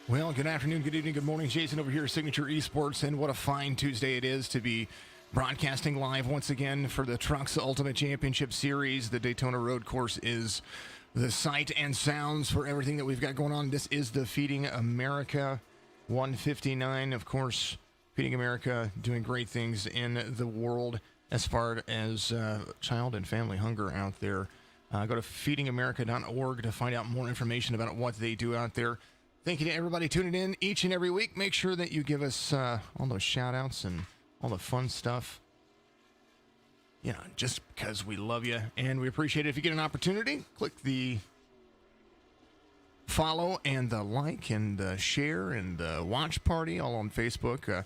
Well, good afternoon, good evening, good morning. Jason over here, Signature Esports, and what a fine Tuesday it is to be broadcasting live once again for the TRUCS Ultimate Championship Series. The Daytona Road Course is the sight and sounds for everything that we've got going on. This is the Feeding America 159. Of course, Feeding America doing great things in the world as far as child and family hunger out there. Go to feedingamerica.org to find out more information about what they do out there. Thank you to everybody tuning in each and every week. Make sure that you give us all those shout-outs and all the fun stuff. You know, just because we love you and we appreciate it. If you get an opportunity, click the follow and the like and the share and the watch party all on Facebook.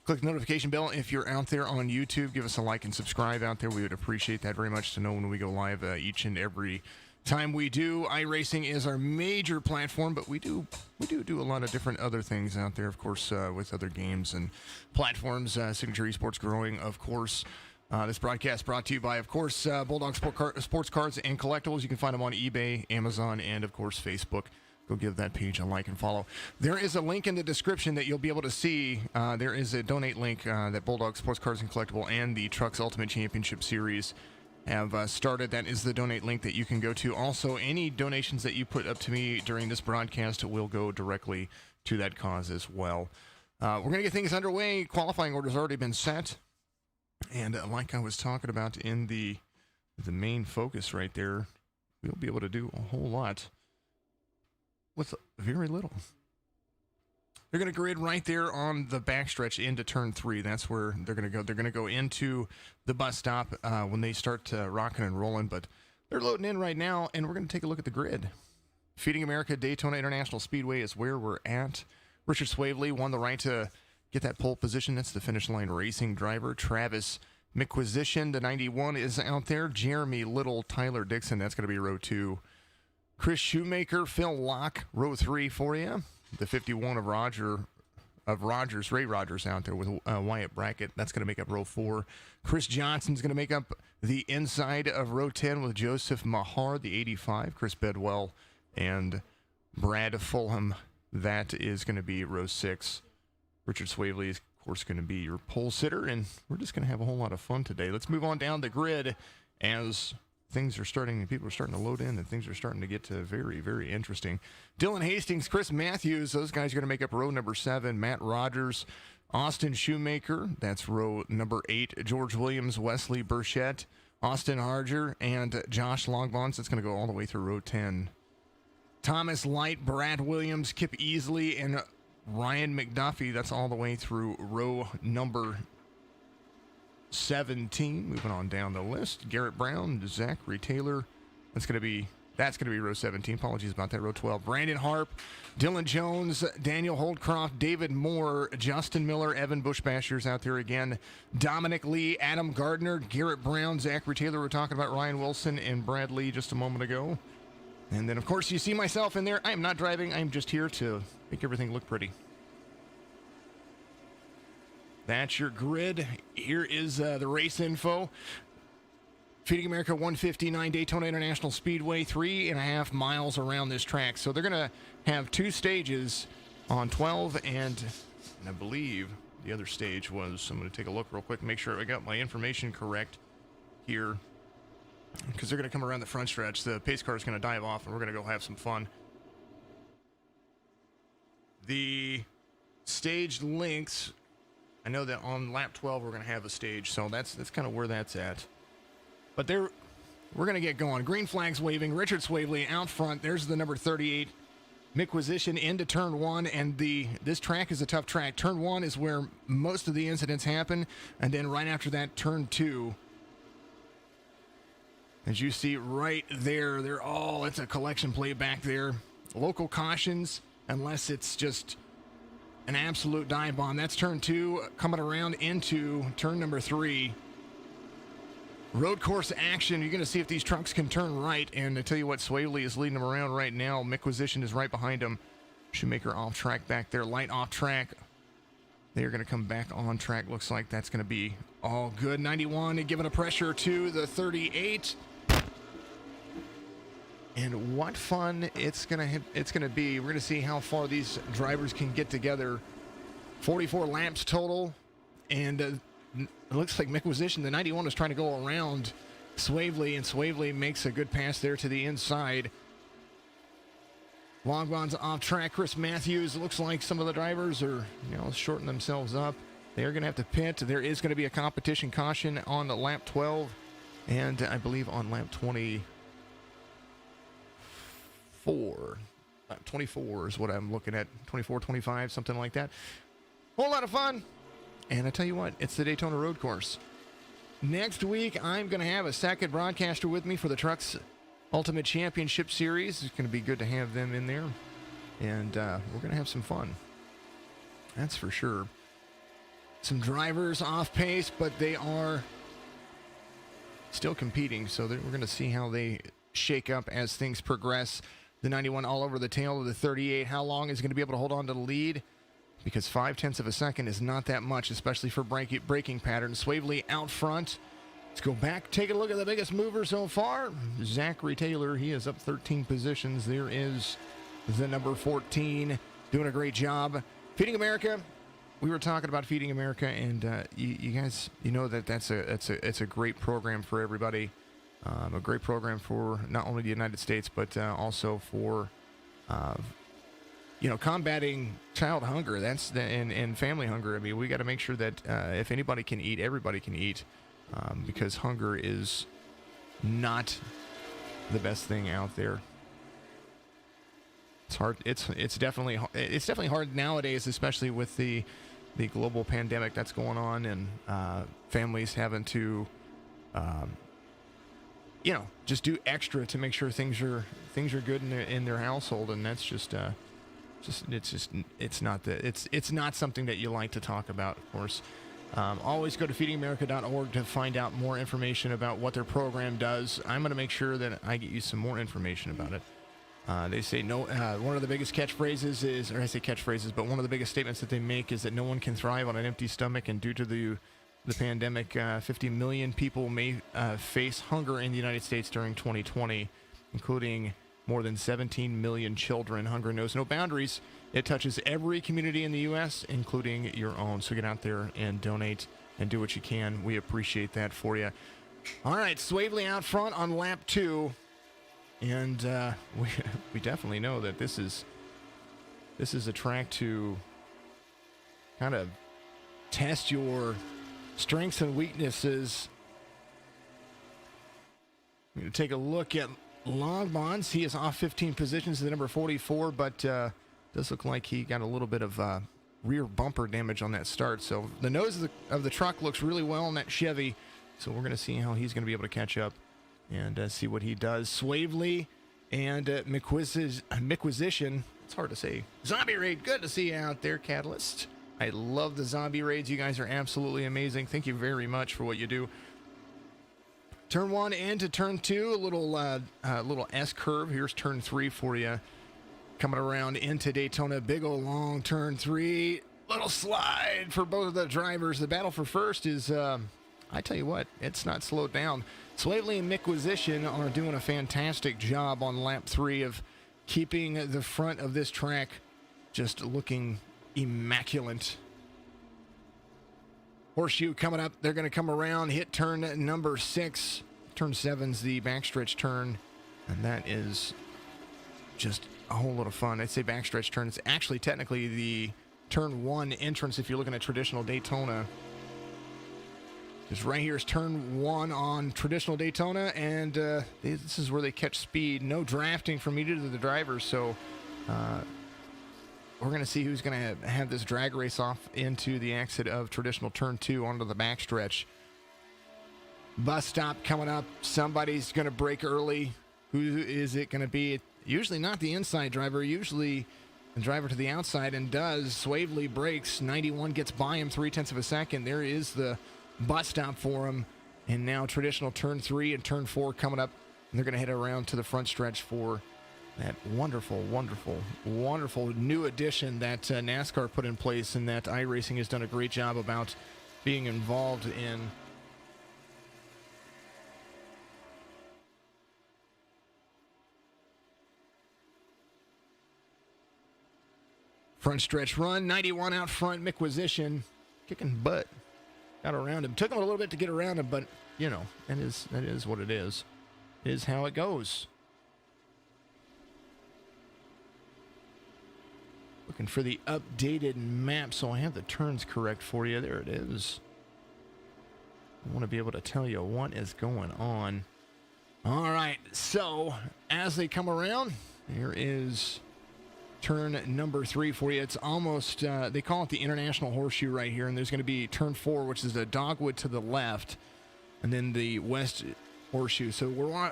Click the notification bell if you're out there on YouTube. Give us a like and subscribe out there. We would appreciate that very much to know when we go live each and every time we do. iRacing is our major platform, but we do a lot of different other things out there, of course, with other games and platforms. Signature Esports growing, of course. This broadcast brought to you by, of course, Bulldog Sports Cards and Collectibles. You can find them on eBay, Amazon, and, of course, Facebook. Go give that page a like and follow. There is a link in the description that you'll be able to see. There is a donate link that Bulldog Sports Cards and Collectible and the TRUCS Ultimate Championship Series have started. That is the donate link that you can go to. Also, any donations that you put up to me during this broadcast will go directly to that cause as well. We're going to get things underway. Qualifying order's already been set. And like I was talking about in the main focus right there, we'll be able to do a whole lot with very little. They're going to grid right there on the backstretch into turn 3. That's where they're going to go. They're going to go into the bus stop when they start rocking and rolling. But they're loading in right now, and we're going to take a look at the grid. Feeding America Daytona International Speedway is where we're at. Richard Swavely won the right to get that pole position. That's the finish line racing driver. Travis McQuisition, the 91, is out there. Jeremy Little, Tyler Dixon, that's going to be row 2. Chris Shoemaker, Phil Locke, row 3 for you. The 51 of Rogers, Ray Rogers out there with Wyatt Brackett. That's going to make up row 4. Chris Johnson's going to make up the inside of row 10 with Joseph Mahar, the 85. Chris Bedwell and Brad Fulham. That is going to be row 6. Richard Swavely is, of course, going to be your pole sitter, and we're just going to have a whole lot of fun today. Let's move on down the grid as things are starting, people are starting to load in, and things are starting to get very, very interesting. Dylan Hastings, Chris Matthews, those guys are going to make up row number 7. Matt Rogers, Austin Shoemaker, that's row number 8. George Williams, Wesley Burchett, Austin Harger, and Josh Longbons. That's going to go all the way through row 10. Thomas Light, Brad Williams, Kip Easley, and Ryan McDuffie. That's all the way through row number 17. Moving on down the list. Garrett Brown, Zachary Taylor. That's going to be row 17. Apologies about that. Row 12. Brandon Harp, Dylan Jones, Daniel Holdcroft, David Moore, Justin Miller, Evan Bushbashers out there again. Dominic Lee, Adam Gardner, Garrett Brown, Zachary Taylor. We're talking about Ryan Wilson and Brad Lee just a moment ago. And then, of course, you see myself in there. I am not driving. I am just here to make everything look pretty. That's your grid. Here is the race info. Feeding America 159 Daytona International Speedway, 3.5 miles around this track. So they're going to have 2 stages on 12, and I believe the other stage was, I'm going to take a look real quick, make sure I got my information correct here, because they're going to come around the front stretch. The pace car is going to dive off, and we're going to go have some fun. The stage lengths, I know that on lap 12 we're going to have a stage, so that's kind of where that's at. But we're going to get going. Green flags waving. Richard Swavely out front. There's the number 38 McQuisition into turn 1, and this track is a tough track. Turn 1 is where most of the incidents happen, and then right after that, turn 2. As you see right there, it's a collection plate back there. Local cautions, unless it's just an absolute dive bomb. That's turn 2, coming around into turn number 3. Road course action. You're going to see if these trucks can turn right, and I tell you what, Swavely is leading them around right now. McQuisition is right behind him. Shoemaker off track back there. Light off track. They're going to come back on track. Looks like that's going to be all good. 91 giving a pressure to the 38. And what fun it's gonna be. We're gonna see how far these drivers can get together. 44 laps total, and it looks like Micquisition, the 91, is trying to go around Swavely, and Swavely makes a good pass there to the inside. Longbon's off track. Chris Matthews, looks like some of the drivers are, shorting themselves up. They're going to have to pit. There is going to be a competition caution on the lap 12, and I believe on lap 24. Lap 24 is what I'm looking at. 24, 25, something like that. Whole lot of fun. And I tell you what, it's the Daytona Road Course. Next week, I'm going to have a second broadcaster with me for the TRUCS Ultimate Championship Series. It's going to be good to have them in there. And we're going to have some fun. That's for sure. Some drivers off pace, but they are still competing. So we're going to see how they shake up as things progress. The 91 all over the tail of the 38. How long is going to be able to hold on to the lead? Because 0.5 of a second is not that much, especially for braking patterns. Swavely out front. Let's go back, take a look at the biggest mover so far. Zachary Taylor, he is up 13 positions. There is the number 14, doing a great job. Feeding America. We were talking about Feeding America, and you guys, it's a great program for everybody. A great program for not only the United States, but also for combating child hunger. And family hunger. I mean, we got to make sure that if anybody can eat, everybody can eat, because hunger is not the best thing out there. It's hard. It's definitely hard nowadays, especially with the global pandemic that's going on, and families having to just do extra to make sure things are good in their household, and that's it's not something that you like to talk about, of course. Always go to feedingamerica.org to find out more information about what their program does. I'm going to make sure that I get you some more information about it. They say one of the biggest catchphrases is, or I say catchphrases, but one of the biggest statements that they make is that no one can thrive on an empty stomach, and due to the pandemic, 50 million people may face hunger in the United States during 2020, including more than 17 million children. Hunger knows no boundaries. It touches every community in the U.S., including your own. So get out there and donate and do what you can. We appreciate that for you. All right, Swavely out front on lap 2. And we definitely know that this is a track to kind of test your strengths and weaknesses. I'm going to take a look at Longbonds. He is off 15 positions to the number 44, but does look like he got a little bit of rear bumper damage on that start. So the nose of the truck looks really well on that Chevy. So we're going to see how he's going to be able to catch up and see what he does. Swavely and Micquisition. It's hard to say. Zombie Raid, good to see you out there, Catalyst. I love the zombie raids. You guys are absolutely amazing. Thank you very much for what you do. Turn 1 into turn 2, a little S curve. Here's turn 3 for you. Coming around into Daytona, big old long turn 3. Little slide for both of the drivers. The battle for first is, I tell you what, it's not slowed down. Swavely and Micquisition are doing a fantastic job on lap 3 of keeping the front of this track just looking immaculate. Horseshoe coming up. They're going to come around, hit turn number 6. Turn 7's the backstretch turn, and that is just a whole lot of fun. I'd say backstretch turn. It's actually technically the turn 1 entrance if you're looking at traditional Daytona. Just right here is turn 1 on traditional Daytona, and this is where they catch speed. No drafting from either of the drivers, so we're going to see who's going to have this drag race off into the exit of traditional turn 2 onto the backstretch. Bus stop coming up. Somebody's going to brake early. Who is it going to be? Usually not the inside driver. Usually the driver to the outside, and does. Swavely brakes. 91 gets by him 0.3 of a second. There is the bus stop for him. And now traditional turn 3 and turn 4 coming up. And they're going to head around to the front stretch for that wonderful, wonderful, wonderful new addition that NASCAR put in place, and that iRacing has done a great job about being involved in. Front stretch run, 91 out front, Micquisition, kicking butt. Got around him. Took him a little bit to get around him, but, you know, that is what it is. It is how it goes. Looking for the updated map, so I have the turns correct for you. There it is. I want to be able to tell you what is going on. All right, so as they come around, here is turn number 3 for you. It's almost, they call it the International Horseshoe right here, and there's going to be turn 4, which is the dogwood to the left, and then the West Horseshoe. So we're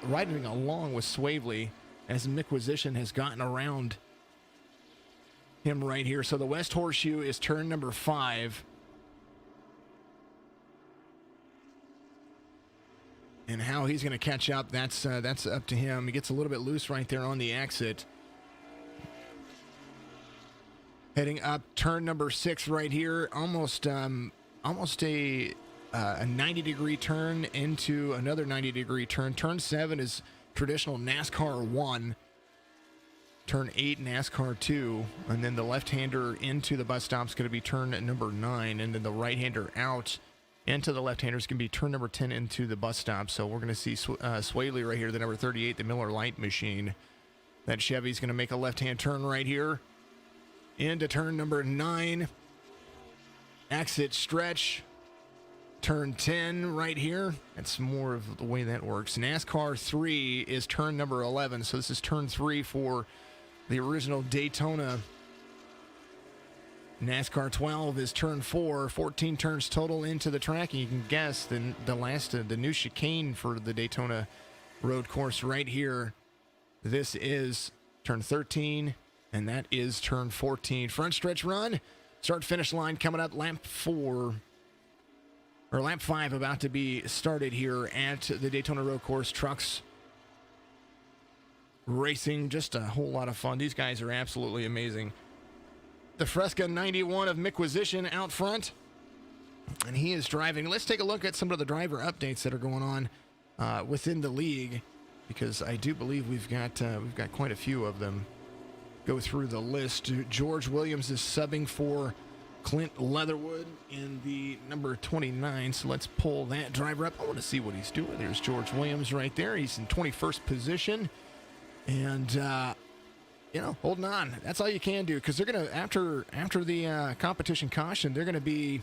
riding along with Swavely as Micquisition has gotten around him right here. So the West Horseshoe is turn number 5. And how he's going to catch up, that's up to him. He gets a little bit loose right there on the exit. Heading up, turn number 6 right here. Almost a 90-degree turn into another 90-degree turn. Turn 7 is traditional NASCAR 1. Turn 8, NASCAR 2. And then the left-hander into the bus stop is going to be turn number 9. And then the right-hander out into the left-hander is going to be turn number 10 into the bus stop. So we're going to see Swavely right here, the number 38, the Miller Lite machine. That Chevy's going to make a left-hand turn right here into turn number 9. Exit stretch. Turn 10 right here. That's more of the way that works. NASCAR 3 is turn number 11. So this is turn 3 for the original Daytona. NASCAR 12 is turn 4, 14 turns total into the track. And you can guess the new chicane for the Daytona road course right here. This is turn 13, and that is turn 14. Front stretch run, start finish line coming up, lap 5 about to be started here at the Daytona road course. TRUCS Racing, just a whole lot of fun. These guys are absolutely amazing. The Fresca 91 of Micquisition out front, and he is driving. Let's take a look at some of the driver updates that are going on within the league, because I do believe we've got quite a few of them. Go through the list. George Williams is subbing for Clint Leatherwood in the number 29, so let's pull that driver up. I want to see what he's doing. There's George Williams right there. He's in 21st position, and holding on. That's all you can do, because they're gonna after the competition caution, they're gonna be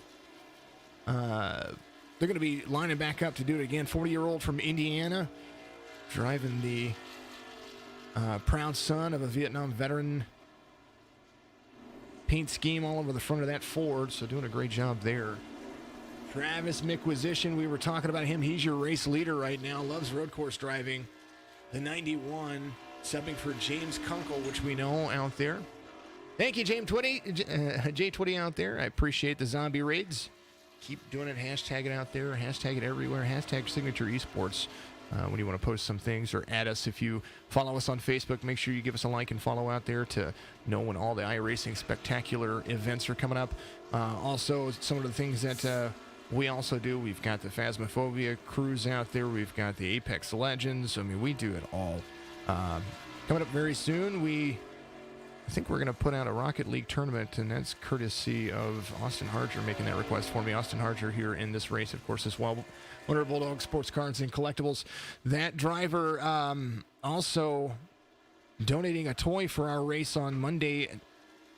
lining back up to do it again. 40-year-old from Indiana, driving the proud son of a Vietnam veteran. Paint scheme all over the front of that Ford, so doing a great job there. Travis Micquisition, we were talking about him. He's your race leader right now. Loves road course driving. The 91. Subbing for James Kunkel, which we know out there. Thank you, Jay Twitty out there. I appreciate the zombie raids. Keep doing it. Hashtag it out there. Hashtag it everywhere. Hashtag signature eSports when you want to post some things, or add us if you follow us on Facebook. Make sure you give us a like and follow out there to know when all the iRacing spectacular events are coming up. Also, some of the things that we also do. We've got the Phasmophobia cruise out there. We've got the Apex Legends. I mean, we do it all. Coming up very soon, I think we're going to put out a Rocket League tournament, and that's courtesy of Austin Harger making that request for me. Austin Harger here in this race, of course, as well. Owner of Bulldog Sports Cards and Collectibles. That driver also donating a toy for our race on Monday,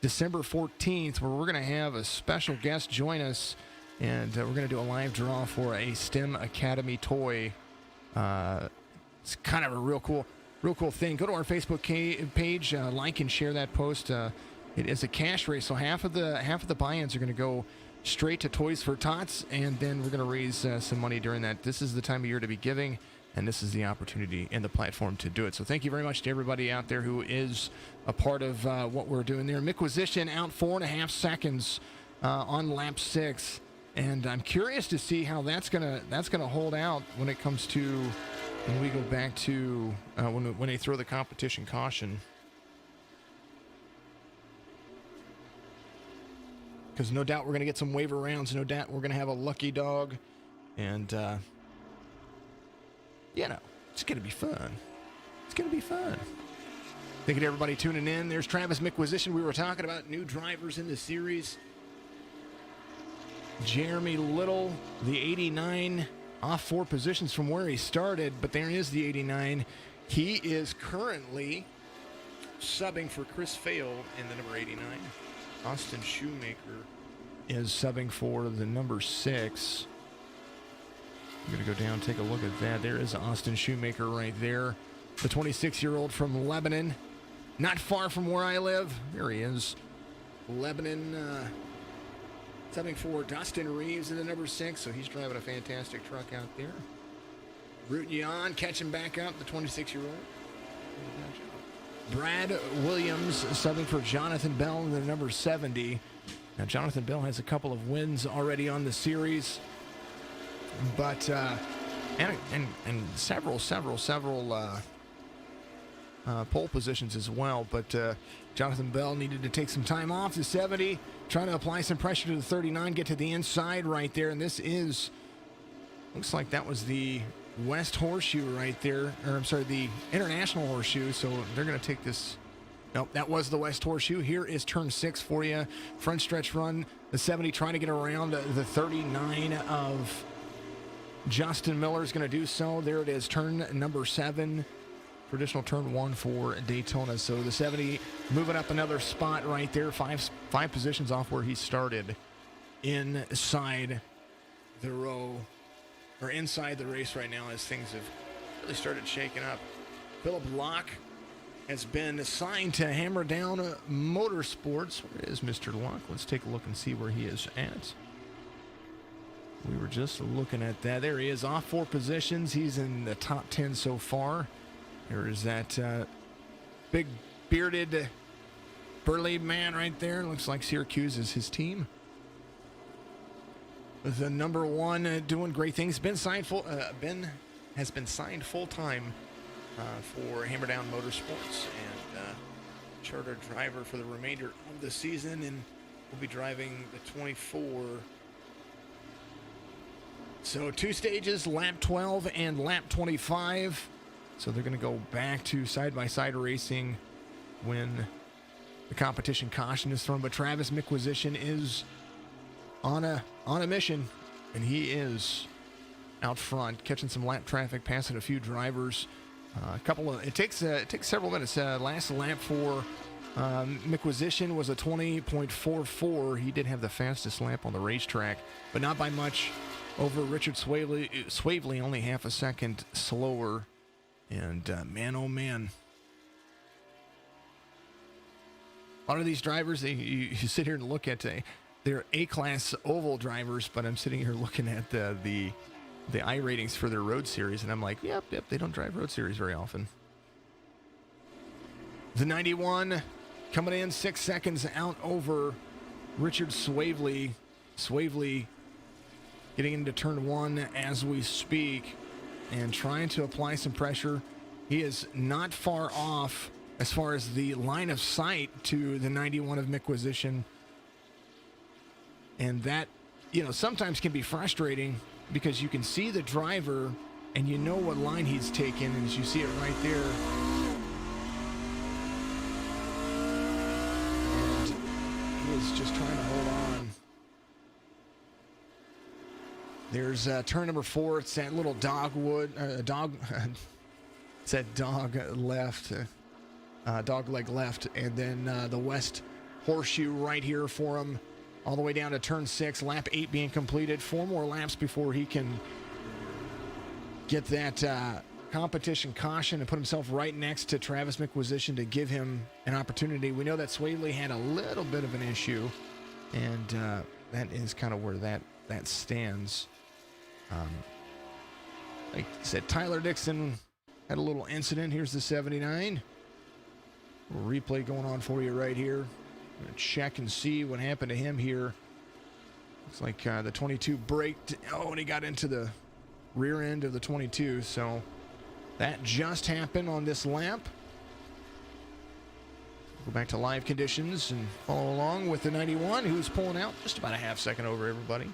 December 14th, where we're going to have a special guest join us, and we're going to do a live draw for a STEM Academy toy. It's kind of a real cool thing. Go to our Facebook page, like and share that post. It is a cash race, so half of the buy-ins are going to go straight to Toys for Tots, and then we're going to raise some money during that. This is the time of year to be giving, and this is the opportunity and the platform to do it. So thank you very much to everybody out there who is a part of what we're doing there. Micquisition out 4.5 seconds on lap 6, and I'm curious to see how that's gonna hold out when it comes to. When we go back to when they throw the competition caution, because no doubt we're going to get some waiver rounds. No doubt we're going to have a lucky dog, and it's going to be fun. It's going to be fun. Thank you to everybody tuning in. There's Travis Mickwisition. We were talking about new drivers in the series. Jeremy Little, the 89, off 4 positions from where he started, but there is the 89. He is currently subbing for Chris Fale in the number 89. Austin Shoemaker is subbing for the number 6. I'm going to go down and take a look at that. There is Austin Shoemaker right there. The 26-year-old from Lebanon. Not far from where I live. There he is. Lebanon subbing for Dustin Reeves in the number 6, so he's driving a fantastic truck out there. Rooting you on, catching back up, the 26-year-old. Brad Williams subbing for Jonathan Bell in the number 70. Now, Jonathan Bell has a couple of wins already on the series, but and several pole positions as well. But Jonathan Bell needed to take some time off the 70, trying to apply some pressure to the 39, get to the inside right there. And this is, looks like that was the West Horseshoe right there, or I'm sorry, the International Horseshoe. So they're going to take this. Nope, that was the West Horseshoe. Here is turn 6 for you. Front stretch run, the 70 trying to get around the 39 of Justin Miller is going to do so. There it is, turn number 7. Traditional turn 1 for Daytona. So the 70 moving up another spot right there, five positions off where he started inside the row, or inside the race right now, as things have really started shaking up. Philip Locke has been assigned to Hammer Down Motorsports. Where is Mr. Locke? Let's take a look and see where he is at. We were just looking at that. There he is, off 4 positions. He's in the top 10 so far. There is that big bearded burly man right there. Looks like Syracuse is his team. The number 1 doing great things. Ben has been signed full-time for Hammer Down Motorsports and charter driver for the remainder of the season, and will be driving the 24. So 2 stages, lap 12 and lap 25. So they're going to go back to side-by-side racing when the competition caution is thrown. But Travis Mickwisition is on a mission, and he is out front, catching some lap traffic, passing a few drivers. It takes several minutes. Last lap for Mickwisition was a 20.44. He did have the fastest lap on the racetrack, but not by much over Richard Swavely, only half a second slower. And man, oh man, a lot of these drivers, you sit here and look at, they're A-class oval drivers, but I'm sitting here looking at the I ratings for their road series, and I'm like, yep, they don't drive road series very often. The 91 coming in 6 seconds out over Richard Swavely. Swavely getting into turn 1 as we speak and trying to apply some pressure. He is not far off as far as the line of sight to the 91 of Mickwisition. And that, sometimes can be frustrating because you can see the driver and you know what line he's taken, and as you see it right there. And he is just trying to hold on. There's turn number 4. It's that little it's that dog leg left, and then the West Horseshoe right here for him, all the way down to turn 6. Lap 8 being completed. 4 more laps before he can get that competition caution and put himself right next to Travis Mickwisition to give him an opportunity. We know that Swavely had a little bit of an issue, and that is kind of where that stands. Like I said, Tyler Dixon had a little incident. Here's the 79. Replay going on for you right here. I'm going to check and see what happened to him here. Looks like the 22 braked. Oh, and he got into the rear end of the 22. So that just happened on this lap. Go back to live conditions and follow along with the 91, who's pulling out just about a half second over everybody.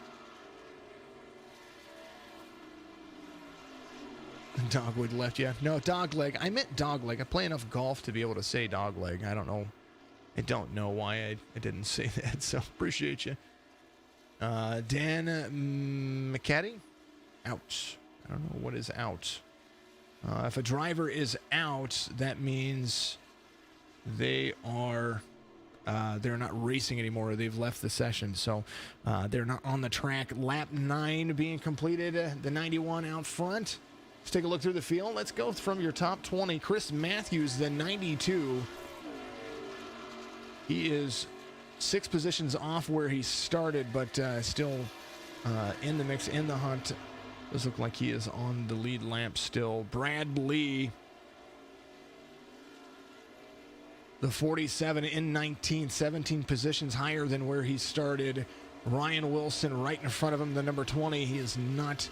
Dogwood left, yeah. No, dogleg. I meant dogleg. I play enough golf to be able to say dogleg. I don't know why I didn't say that, so appreciate you. Dan McCaddy? Out. I don't know what is out. If a driver is out, that means they are... they're not racing anymore. They've left the session, so they're not on the track. Lap 9 being completed. The 91 out front. Let's take a look through the field. Let's go from your top 20. Chris Matthews, the 92. He is 6 positions off where he started, but still in the mix, in the hunt. Does look like he is on the lead lap still. Brad Lee, the 47 in 19th, 17 positions higher than where he started. Ryan Wilson right in front of him, the number 20. He is not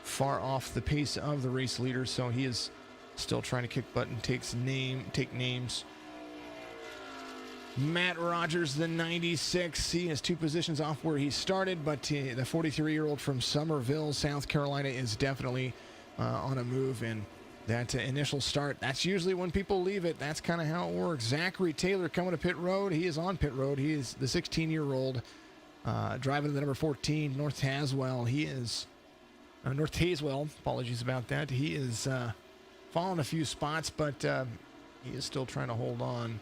far off the pace of the race leader, so he is still trying to kick butt and take names. Matt Rogers, the 96. He is 2 positions off where he started, but the 43-year-old from Summerville, South Carolina, is definitely on a move. And that initial start, that's usually when people leave it. That's kind of how it works. Zachary Taylor coming to pit road. He is on pit road. He is the 16-year-old driving the number 14, North Tazewell. He is North Tazewell. Apologies about that. He is falling a few spots, but he is still trying to hold on.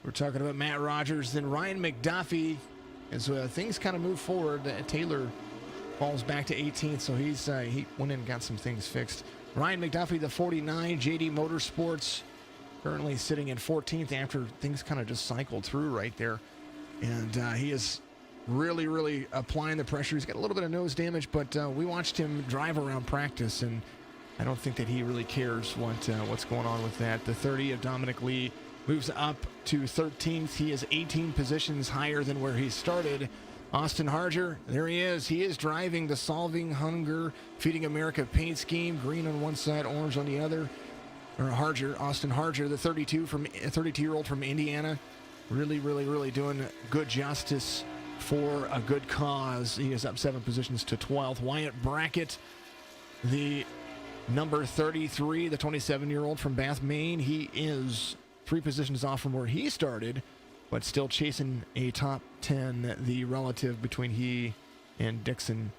We're talking about Matt Rogers. Then Ryan McDuffie, as things kind of move forward. Taylor falls back to 18th, so he went in and got some things fixed. Ryan McDuffie, the 49, JD Motorsports, currently sitting in 14th after things kind of just cycled through right there. And he is really, really applying the pressure. He's got a little bit of nose damage, but we watched him drive around practice, and I don't think that he really cares what's going on with that. The 30 of Dominic Lee moves up to 13th. He is 18 positions higher than where he started. Austin Harger, there he is. He is driving the Solving Hunger, Feeding America paint scheme. Green on one side, orange on the other. Or Austin Harger, the 32-year-old from Indiana. Really, really, really doing good justice for a good cause. He is up 7 positions to 12th. Wyatt Brackett, the number 33, the 27-year-old from Bath, Maine. He is 3 positions off from where he started, but still chasing a top 10. The relative between he and Dixon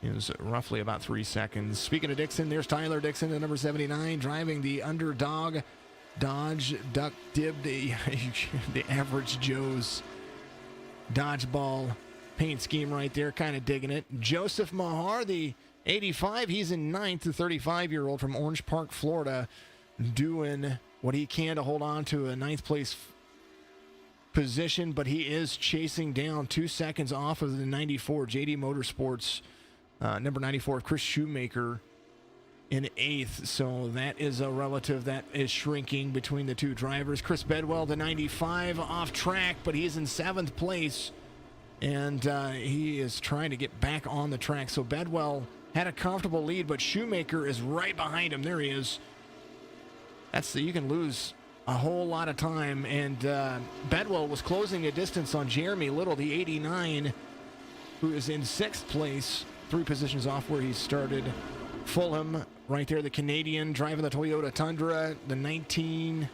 is roughly about 3 seconds. Speaking of Dixon, there's Tyler Dixon, the number 79, driving the underdog Dodge Duck Dib, the average Joe's dodgeball paint scheme right there, kind of digging it. Joseph Mahar, the 85, he's in 9th, the 35-year-old from Orange Park, Florida, doing what he can to hold on to a 9th place position, but he is chasing down 2 seconds off of the 94 JD Motorsports, number 94, Chris Shoemaker, in 8th. So that is a relative that is shrinking between the two drivers. Chris Bedwell, the 95, off track, but he's in 7th place, and he is trying to get back on the track. So Bedwell had a comfortable lead, but Shoemaker is right behind him. There he is. You can lose a whole lot of time, and Bedwell was closing a distance on Jeremy Little, the 89, who is in 6th place, 3 positions off where he started. Fulham, right there, the Canadian, driving the Toyota Tundra, the 19,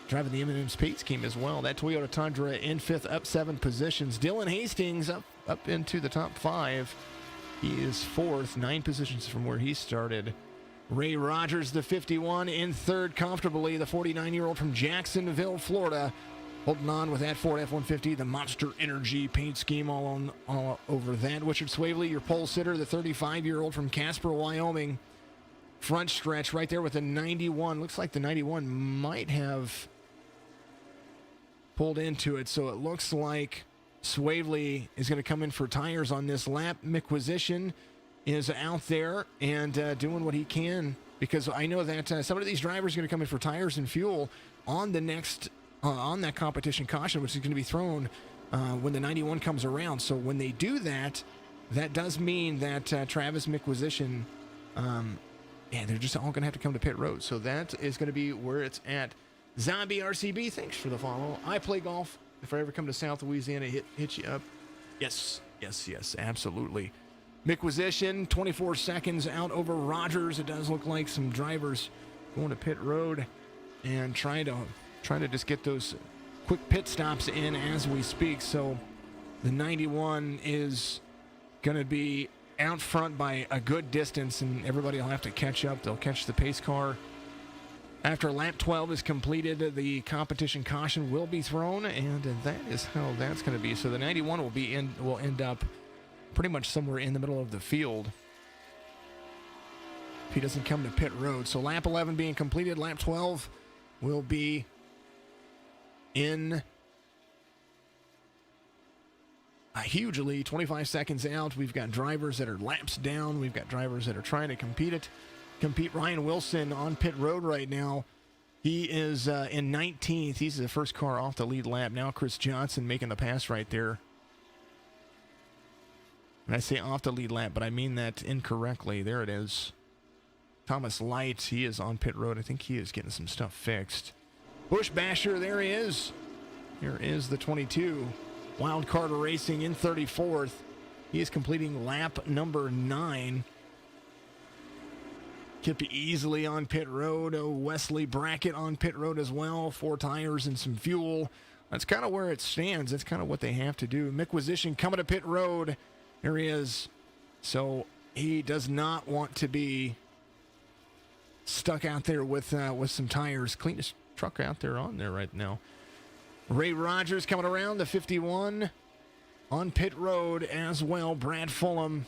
driving the M&M's paint scheme as well. That Toyota Tundra in 5th, up 7 positions. Dylan Hastings up into the top 5. He is 4th, 9 positions from where he started. Ray Rogers, the 51, in 3rd comfortably. The 49-year-old from Jacksonville, Florida, holding on with that Ford F-150, the Monster Energy paint scheme all over that. Richard Swavely, your pole sitter, the 35-year-old from Casper, Wyoming. Front stretch right there with the 91. Looks like the 91 might have pulled into it, so it looks like Swavely is going to come in for tires on this lap. Micquisition is out there and doing what he can, because I know that some of these drivers are going to come in for tires and fuel on the next on that competition caution, which is going to be thrown when the 91 comes around. So when they do that, that does mean that Travis Micquisition, they're just all going to have to come to pit road. So that is going to be where it's at. Zombie RCB, thanks for the follow. I play golf. If I ever come to South Louisiana, hit you up. Yes, absolutely. Micquisition, 24 seconds out over Rogers. It does look like some drivers going to pit road and trying to just get those quick pit stops in as we speak. So the 91 is going to be out front by a good distance, and everybody will have to catch up. They'll catch the pace car. After lap 12 is completed, the competition caution will be thrown, and that is how that's going to be. So the 91 will end up pretty much somewhere in the middle of the field if he doesn't come to pit road. So lap 11 being completed, lap 12 will be in a huge lead, 25 seconds out. We've got drivers that are laps down. We've got drivers that are trying to compete. Ryan Wilson on pit road right now. He is in 19th. He's the first car off the lead lap. Now Chris Johnson making the pass right there. And I say off the lead lap, but I mean that incorrectly. There it is. Thomas Light, he is on pit road. I think he is getting some stuff fixed. Bush Basher, there he is. Here is the 22. Wildcard Racing in 34th. He is completing lap number 9. Kippy easily on pit road. Wesley Brackett on pit road as well. 4 tires and some fuel. That's kind of where it stands. That's kind of what they have to do. Micquisition coming to pit road. There he is. So he does not want to be stuck out there with some tires. Cleanest truck out there on there right now. Ray Rogers coming around the 51 on pit road as well. Brad Fulham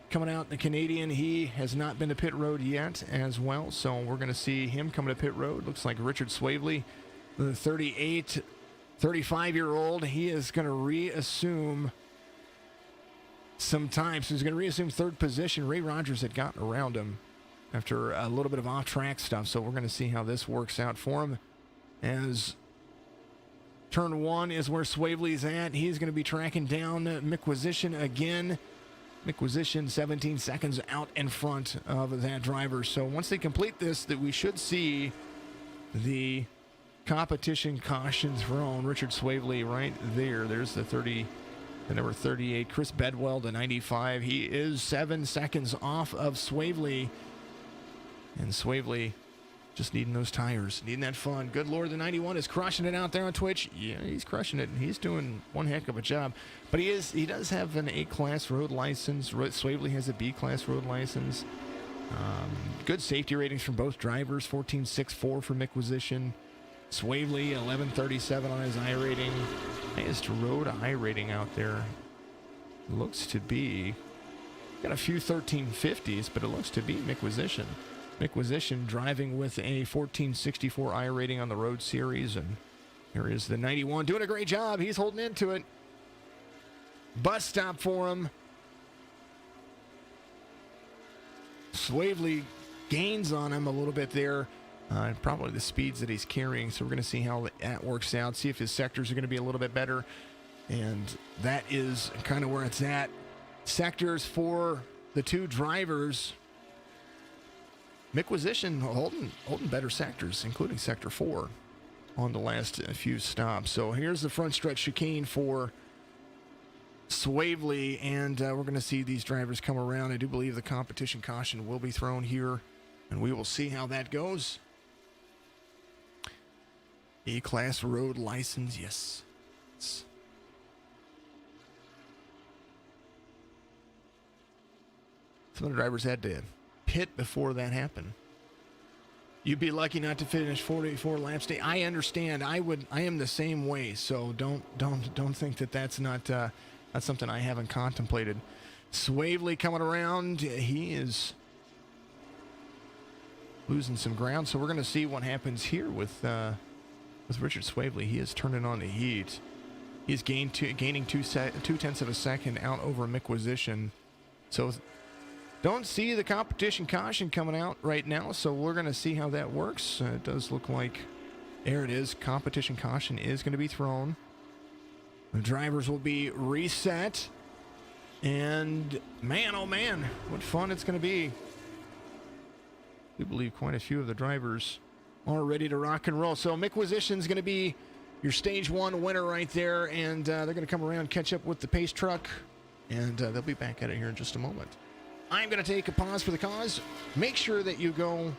coming out, the Canadian. He has not been to pit road yet as well, so we're going to see him coming to pit road. Looks like Richard Swavely, the 35-year-old, he is going to reassume some time. So he's going to reassume third position. Ray Rogers had gotten around him after a little bit of off-track stuff, so we're going to see how this works out for him. As turn 1 is where Swavely's at. He's going to be tracking down Micquisition again. Micquisition 17 seconds out in front of that driver. So once they complete this, that we should see the competition caution thrown. Richard Swavely right there. There's the number 38. Chris Bedwell, the 95. He is 7 seconds off of Swavely. And Swavely just needing those tires, needing that fun. Good Lord, the 91 is crushing it out there on Twitch. Yeah, he's crushing it. He's doing one heck of a job. But he does have an A-class road license. Swavely has a B-class road license. Good safety ratings from both drivers. 14.64 for Micquisition. Swavely, 11.37 on his iRating. Highest road iRating out there. Looks to be, got a few 1350s, but it looks to be Micquisition. Micquisition driving with a 1464 iRating on the road series, and here is the 91 doing a great job. He's holding into it. Bus stop for him. Swavely gains on him a little bit there, probably the speeds that he's carrying, so we're going to see how that works out, see if his sectors are going to be a little bit better, and that is kind of where it's at. Sectors for the two drivers. Micquisition holding better sectors, including Sector 4 on the last few stops. So here's the front stretch chicane for Swavely, and we're going to see these drivers come around. I do believe the competition caution will be thrown here, and we will see how that goes. A-class road license, yes. Some of the drivers had to pit before that happened. You'd be lucky not to finish 44 laps a day. I understand. I am the same way. So don't think that that's not that's something I haven't contemplated. Swavely coming around. He is losing some ground. So we're going to see what happens here with Richard Swavely. He is turning on the heat. He's gaining 2/10 of a second out over Micquisition. So don't see the competition caution coming out right now, so we're going to see how that works. It does look like, there it is, competition caution is going to be thrown. The drivers will be reset, and man, oh man, what fun it's going to be. We believe quite a few of the drivers are ready to rock and roll. So Micquisition's going to be your stage 1 winner right there, and they're going to come around, catch up with the pace truck and they'll be back at it here in just a moment. I'm going to take a pause for the cause. Make sure that you go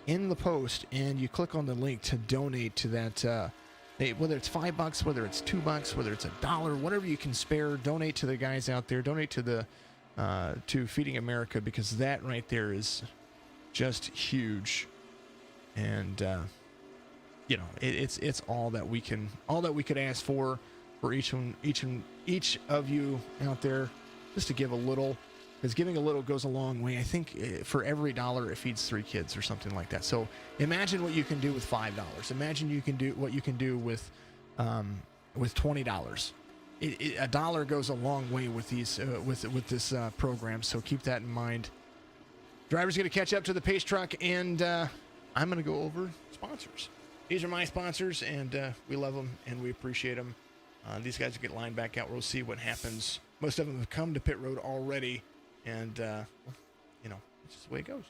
in the post and you click on the link to donate to that, whether it's $5, whether it's $2, whether it's $1, whatever you can spare. Donate to the guys out there. Donate to the to Feeding America, because that right there is just huge. And you know, it's all that we could ask for each of you out there, just to give a little. Because giving a little goes a long way. I think for every $1, it feeds 3 kids or something like that. So imagine what you can do with $5. Imagine what you can do with $20. A dollar goes a long way with these with this program. So keep that in mind. Driver's going to catch up to the pace truck, and I'm going to go over sponsors. These are my sponsors, and we love them and we appreciate them. These guys will get lined back out. We'll see what happens. Most of them have come to pit road already. And, you know, it's just the way it goes.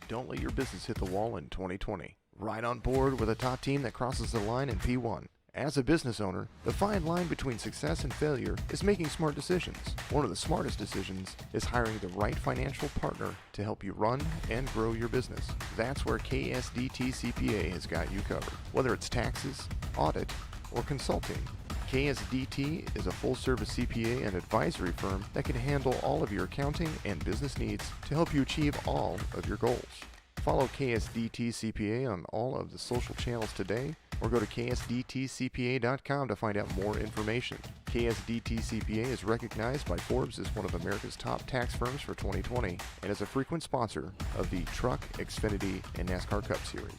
Don't let your business hit the wall in 2020. Ride on board with a top team that crosses the line in P1. As a business owner, the fine line between success and failure is making smart decisions. One of the smartest decisions is hiring the right financial partner to help you run and grow your business. That's where KSDT CPA has got you covered. Whether it's taxes, audit, or consulting, KSDT is a full-service CPA and advisory firm that can handle all of your accounting and business needs to help you achieve all of your goals. Follow KSDT CPA on all of the social channels today, or go to ksdtcpa.com to find out more information. KSDT CPA is recognized by Forbes as one of America's top tax firms for 2020 and is a frequent sponsor of the Truck, Xfinity, and NASCAR Cup Series.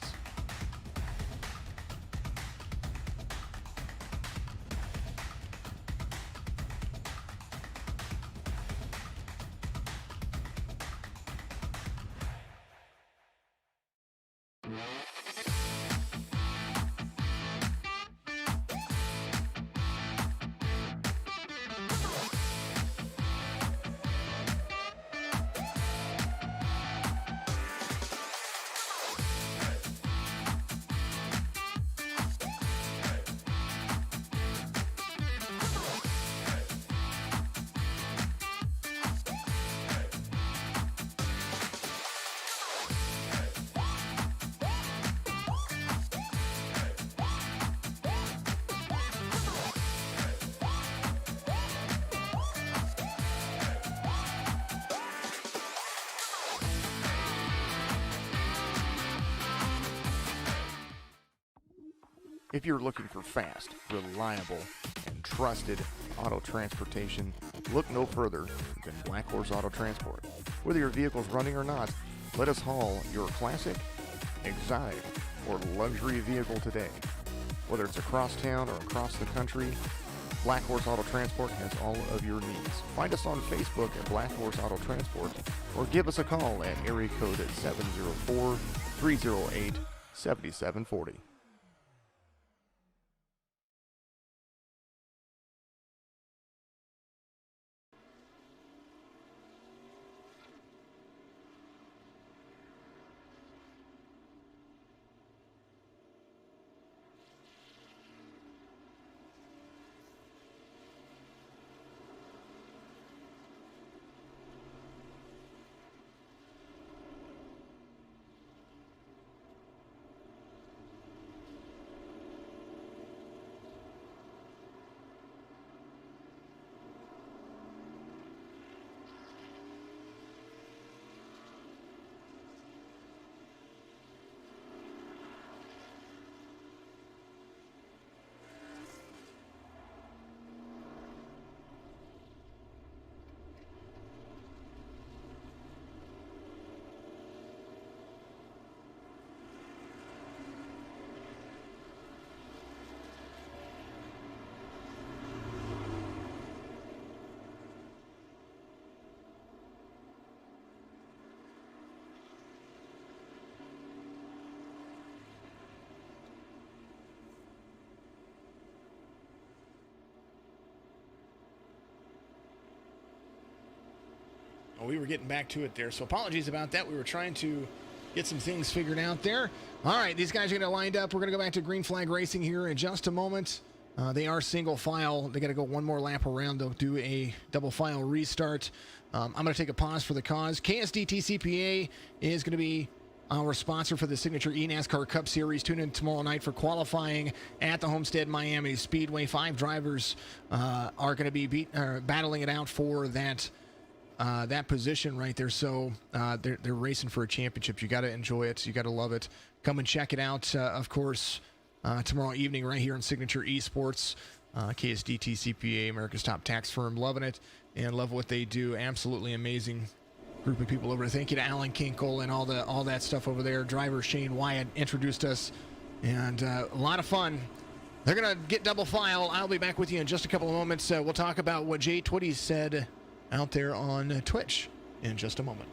If you're looking for fast, reliable, and trusted auto transportation, look no further than Black Horse Auto Transport. Whether your vehicle's running or not, let us haul your classic, exotic, or luxury vehicle today. Whether it's across town or across the country, Black Horse Auto Transport has all of your needs. Find us on Facebook at Black Horse Auto Transport, or give us a call at area code 704-308-7740. We were getting back to it there, so apologies about that. We were trying to get some things figured out there. All right, these guys are going to line up. We're going to go back to Green Flag Racing here in just a moment. They are single file. They got to go one more lap around. They'll do a double file restart. I'm going to take a pause for the cause. KSDT CPA is going to be our sponsor for the signature eNASCAR Cup Series. Tune in tomorrow night for qualifying at the Homestead Miami Speedway. 5 drivers are going to be battling it out for that position right there. So they're racing for a championship. You got to enjoy it. You got to love it. Come and check it out. Of course, tomorrow evening right here on Signature Esports. KSDT CPA, America's top tax firm, loving it and love what they do. Absolutely amazing group of people over there. Thank you to Alan Kinkle and all that stuff over there. Driver Shane Wyatt introduced us, and a lot of fun. They're gonna get double file. I'll be back with you in just a couple of moments. We'll talk about what Jay Twitty said out there on Twitch in just a moment.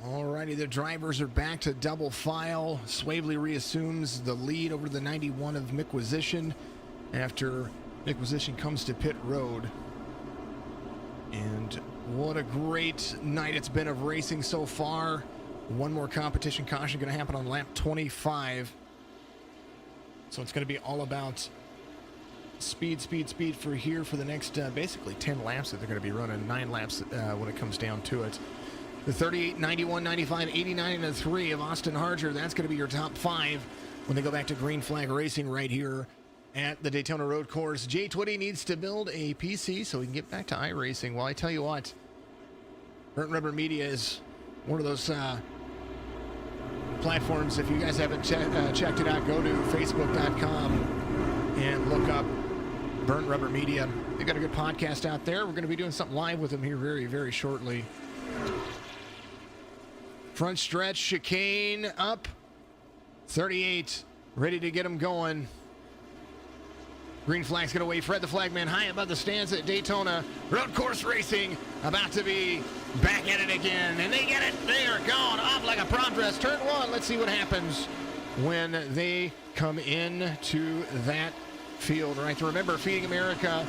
Alrighty, the drivers are back to double file. Swavely reassumes the lead over the 91 of Micquisition after Micquisition comes to pit road. And what a great night it's been of racing so far. One more competition caution going to happen on lap 25. So it's going to be all about speed for here for the next basically 10 laps that they're going to be running. 9 laps when it comes down to it. The 38, 91, 95, 89, and 3 of Austin Harger. That's going to be your top 5 when they go back to Green Flag Racing right here at the Daytona Road Course. Jay Twitty needs to build a PC so he can get back to iRacing. Well, I tell you what, Burnt Rubber Media is one of those platforms. If you guys haven't checked it out, go to facebook.com and look up Burnt Rubber Media. They've got a good podcast out there. We're going to be doing something live with them here very, very shortly. Front stretch, chicane up. 38, ready to get them going. Green flag's going to wave. Fred the flagman high above the stands at Daytona. Road course racing about to be back at it again. And they get it. They are gone off like a prom dress. Turn one. Let's see what happens when they come into that field. Right. Remember, Feeding America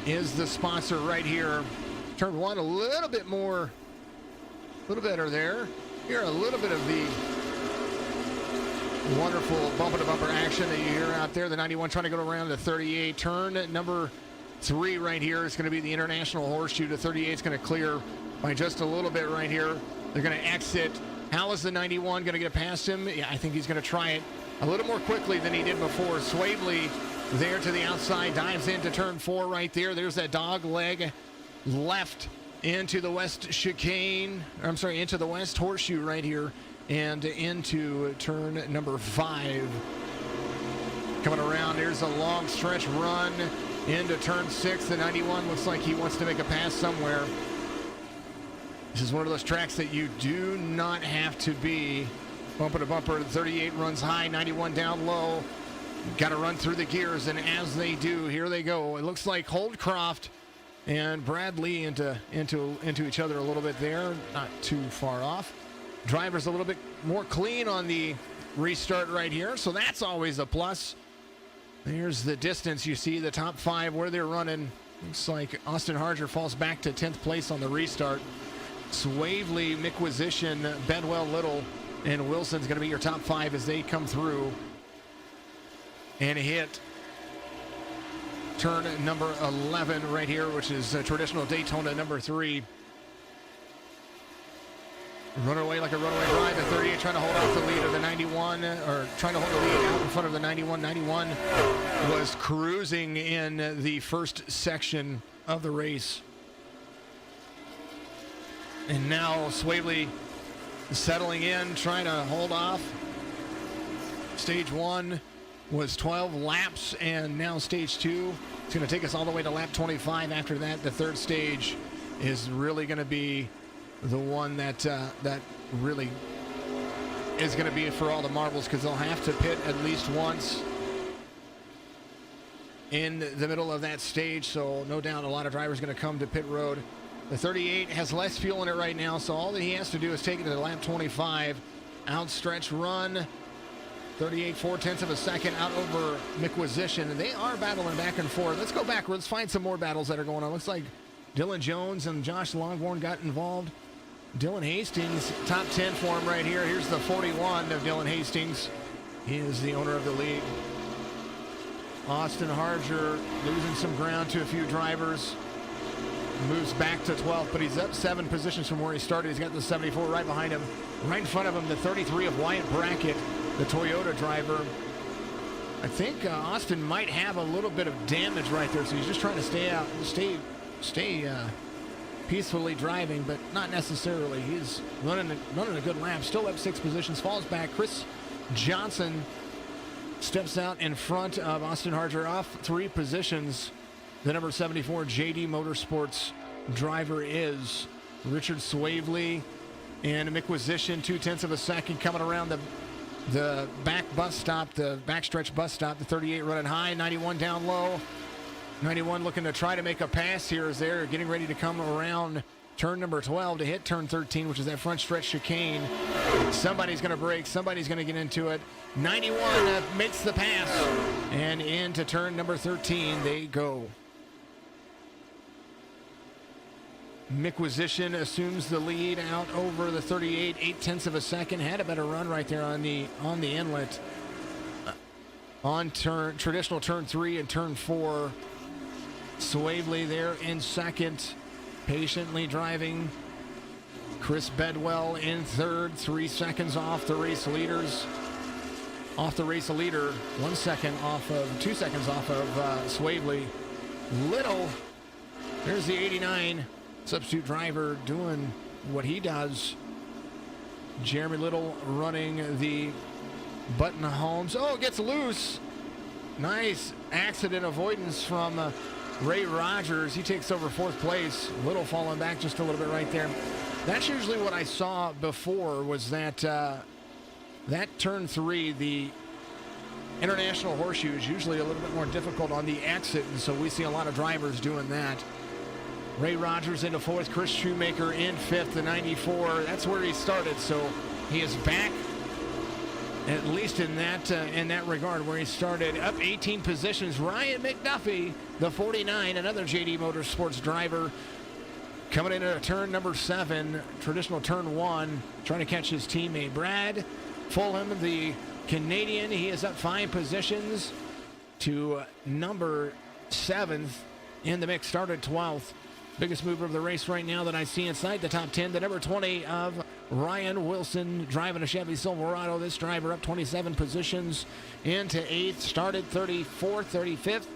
is the sponsor right here. Turn one a little bit more, a little better there. Here a little bit of the wonderful bumper-to-bumper action that you hear out there. The 91 trying to go around the 38. Turn number 3 right here is going to be the International Horseshoe. The 38 is going to clear by just a little bit right here. They're going to exit. How is the 91 going to get past him? Yeah, I think he's going to try it a little more quickly than he did before. Swavely there to the outside, dives into turn 4 right there. There's that dog leg left into the west chicane. I'm sorry, into the west horseshoe right here and into turn number 5. Coming around, there's a long stretch run into turn 6. The 91 looks like he wants to make a pass somewhere. This is one of those tracks that you do not have to be bumper to bumper. 38 runs high, 91 down low. Got to run through the gears, and as they do, here they go. It looks like Holdcroft and Bradley into each other a little bit there. Not too far off. Driver's a little bit more clean on the restart right here, so that's always a plus. There's the distance. You see the top 5 where they're running. Looks like Austin Harger falls back to 10th place on the restart. Swavely, Micquisition, Bedwell, Little, and Wilson's going to be your top 5 as they come through and hit turn number 11 right here, which is traditional Daytona number 3. Run away like a runaway bride. The 38 trying to hold off the lead of the 91, or trying to hold the lead out in front of the 91. 91 was cruising in the first section of the race. And now Swavely settling in, trying to hold off. Stage 1 was 12 laps, and now stage 2. It's going to take us all the way to lap 25. After that, the third stage is really going to be the one that really is going to be for all the marbles, because they'll have to pit at least once in the middle of that stage. So no doubt a lot of drivers going to come to pit road. The 38 has less fuel in it right now, so all that he has to do is take it to lap 25. Outstretch run. 38 4/10 of a second out over Micquisition. They are battling back and forth. Let's go back. Let's find some more battles that are going on. Looks like Dylan Jones and Josh Longborn got involved. Dylan Hastings, top 10 for him right here. Here's the 41 of Dylan Hastings. He is the owner of the league. Austin Harger losing some ground to a few drivers. Moves back to 12th, but he's up 7 positions from where he started. He's got the 74 right behind him. Right in front of him, the 33 of Wyatt Brackett, the Toyota driver. I think Austin might have a little bit of damage right there, so he's just trying to stay out, stay peacefully driving, but not necessarily. He's running a good lap. Still up 6 positions. Falls back. Chris Johnson steps out in front of Austin Harger, off 3 positions. The number 74 JD Motorsports driver is Richard Swavely, and Micquisition 2/10 of a second coming around the back bus stop, the backstretch bus stop. The 38 running high, 91 down low. 91 looking to try to make a pass here as they're getting ready to come around turn number 12 to hit turn 13, which is that front stretch chicane. Somebody's going to brake. Somebody's going to get into it. 91 makes the pass, and into turn number 13 they go. Micquisition assumes the lead out over the 38, 8/10 of a second. Had a better run right there on the inlet. On traditional turn 3 and turn 4. Swavely there in second, patiently driving. Chris Bedwell in third, 3 seconds off the race leaders. Off the race leader, 2 seconds off of Swavely. Little, there's the 89. Substitute driver doing what he does. Jeremy Little running the Button Holmes. Oh, it gets loose. Nice accident avoidance from Ray Rogers, he takes over 4th place. Little falling back just a little bit right there. That's usually what I saw before, was that that turn 3, the International Horseshoe, is usually a little bit more difficult on the exit, and so we see a lot of drivers doing that. Ray Rogers into 4th, Chris Shoemaker in 5th, the 94. That's where he started, so he is back, at least in that regard, where he started. Up 18 positions, Ryan McDuffie, the 49, another JD Motorsports driver, coming in at turn number 7, traditional turn 1, trying to catch his teammate. Brad Fulham, the Canadian, he is up 5 positions to number 7th in the mix, started 12th. Biggest mover of the race right now that I see inside the top 10, the number 20 of Ryan Wilson, driving a Chevy Silverado. This driver up 27 positions into 8th, started 34th, 35th,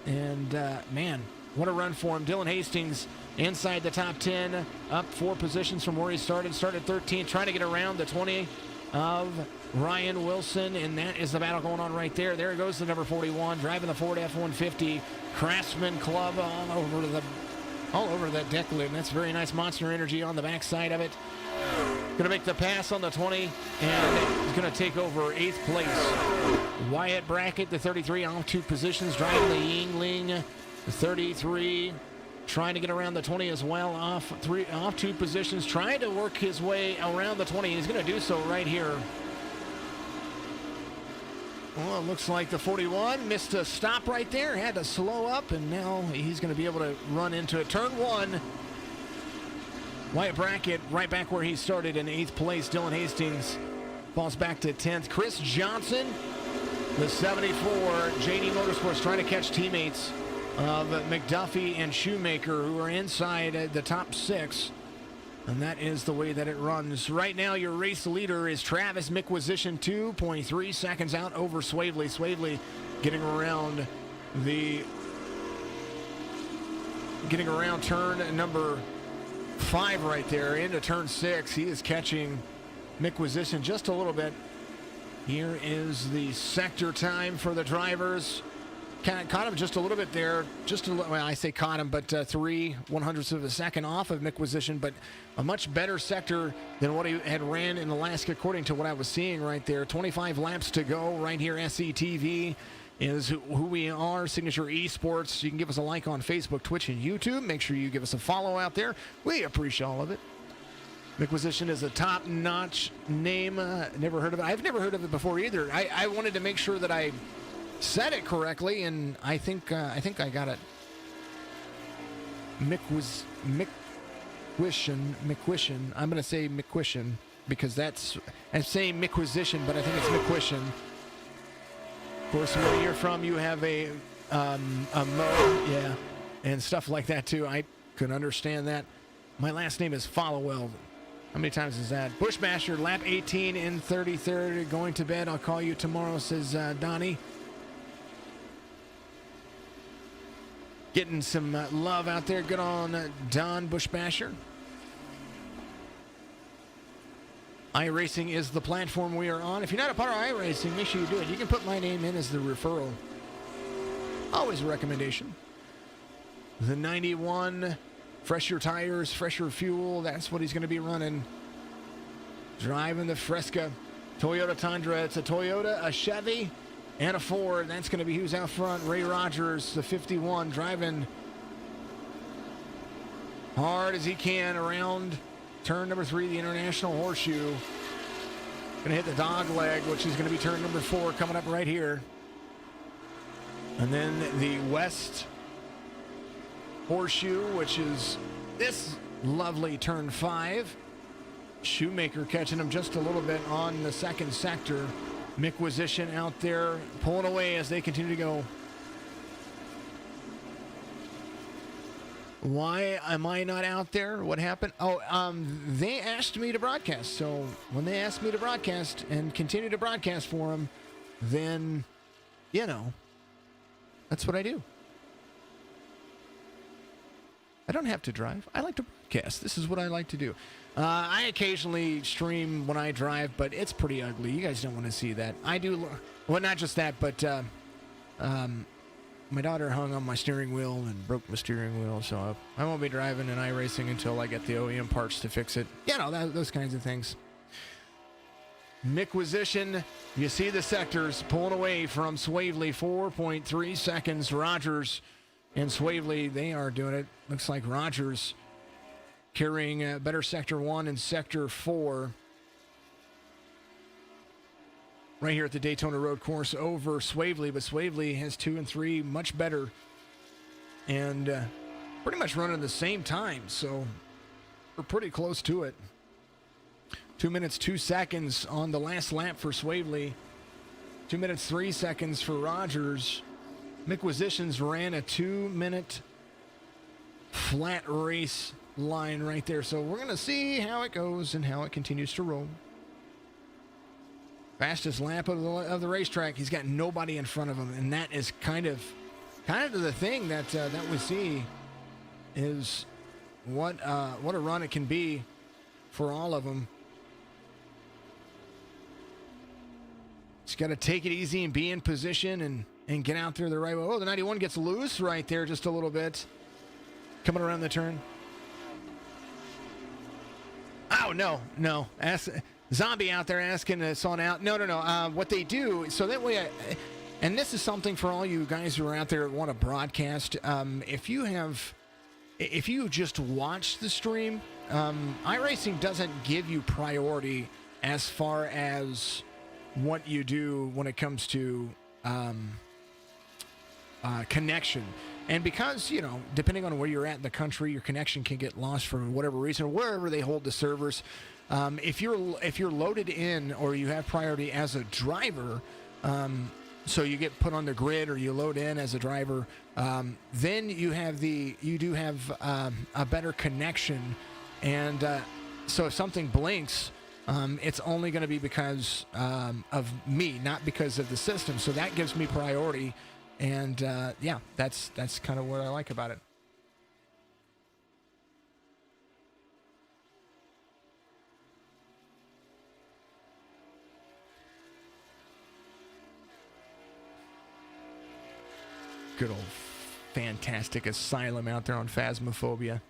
and man, what a run for him. Dylan Hastings inside the top 10, up 4 positions from where he started 13th, trying to get around the 20 of Ryan Wilson, and that is the battle going on right there. There goes the number 41, driving the Ford F-150 Craftsman Club all over that deck lid. That's very nice Monster Energy on the backside of it. Going to make the pass on the 20, and he's going to take over 8th place. Wyatt Brackett, the 33, off 2 positions, driving the Yingling, the 33, trying to get around the 20 as well, off 2 positions, trying to work his way around the 20. He's going to do so right here. Well, it looks like the 41 missed a stop right there, had to slow up, and now he's going to be able to run into it. Turn 1. Wyatt Brackett right back where he started in 8th place. Dylan Hastings falls back to 10th. Chris Johnson, the 74, JD Motorsports, trying to catch teammates of McDuffie and Shoemaker, who are inside the top 6. And that is the way that it runs. Right now, your race leader is Travis Micquisition, 2.3 seconds out over Swavely. Swavely getting around turn number 5 right there into turn 6. He is catching Micquisition just a little bit. Here is the sector time for the drivers. Caught him just a little bit there. Well, I say caught him, but 3/100ths of a second off of Micquisition, but a much better sector than what he had ran in Alaska, according to what I was seeing right there. 25 laps to go right here. SCTV is who we are, Signature Esports. You can give us a like on Facebook, Twitch, and YouTube. Make sure you give us a follow out there. We appreciate all of it. Micquisition is a top-notch name. Never heard of it. I've never heard of it before either. I wanted to make sure that I said it correctly, and I think I got it. Micquisition. I'm going to say Micquisition because I'm saying Micquisition, but I think it's Micquisition. Of course, where you're from, you have a mo, yeah, and stuff like that too. I could understand that. My last name is Followell. How many times is that? Bushmaster, lap 18 in 33rd. Going to bed. I'll call you tomorrow, says Donnie. Getting some love out there. Good on Don Bushbasher. iRacing is the platform we are on. If you're not a part of iRacing, make sure you do it. You can put my name in as the referral. Always a recommendation. The 91, fresher tires, fresher fuel. That's what he's going to be running. Driving the Fresca Toyota Tundra. It's a Toyota, a Chevy, and a Ford. That's going to be who's out front. Ray Rogers, the 51, driving hard as he can around turn number 3, the International Horseshoe. Going to hit the dog leg, which is going to be turn number 4 coming up right here. And then the West Horseshoe, which is this lovely turn 5. Shoemaker catching him just a little bit on the second sector. Micquisition out there pulling away as they continue to go. Why am I not out there? What happened? Oh, they asked me to broadcast. So when they asked me to broadcast and continue to broadcast for them, then, you know, that's what I do. I don't have to drive. I like to broadcast. This is what I like to do. I occasionally stream when I drive, but it's pretty ugly. You guys don't want to see that. I do. Well, not just that, but my daughter hung on my steering wheel and broke my steering wheel, so I won't be driving an iRacing until I get the OEM parts to fix it. You know, those kinds of things. Micquisition, you see the sectors pulling away from Swavely, 4.3 seconds. Rogers and Swavely, they are doing it. Looks like Rogers carrying better Sector 1 and Sector 4. Right here at the Daytona Road Course over Swavely, but Swavely has 2 and 3, much better. And pretty much running the same time, so we're pretty close to it. 2 minutes, 2 seconds on the last lap for Swavely. 2 minutes, 3 seconds for Rogers. Micquisitions ran a 2-minute flat race line right there. So we're going to see how it goes and how it continues to roll. Fastest lap of the racetrack. He's got nobody in front of him, and that is kind of the thing that we see is what a run it can be for all of them. Just got to take it easy and be in position and get out there the right way. Oh, the 91 gets loose right there just a little bit. Coming around the turn. Oh, no. Zombie out there asking us on out. No. What they do, so that way, and this is something for all you guys who are out there that want to broadcast. If you just watch the stream, iRacing doesn't give you priority as far as what you do when it comes to connection. And because, you know, depending on where you're at in the country, your connection can get lost for whatever reason, wherever they hold the servers. If you're loaded in or you have priority as a driver, so you get put on the grid or you load in as a driver, then you do have a better connection. And so if something blinks, it's only going to be because of me, not because of the system. So that gives me priority. And yeah, that's kind of what I like about it. Good old fantastic asylum out there on Phasmophobia.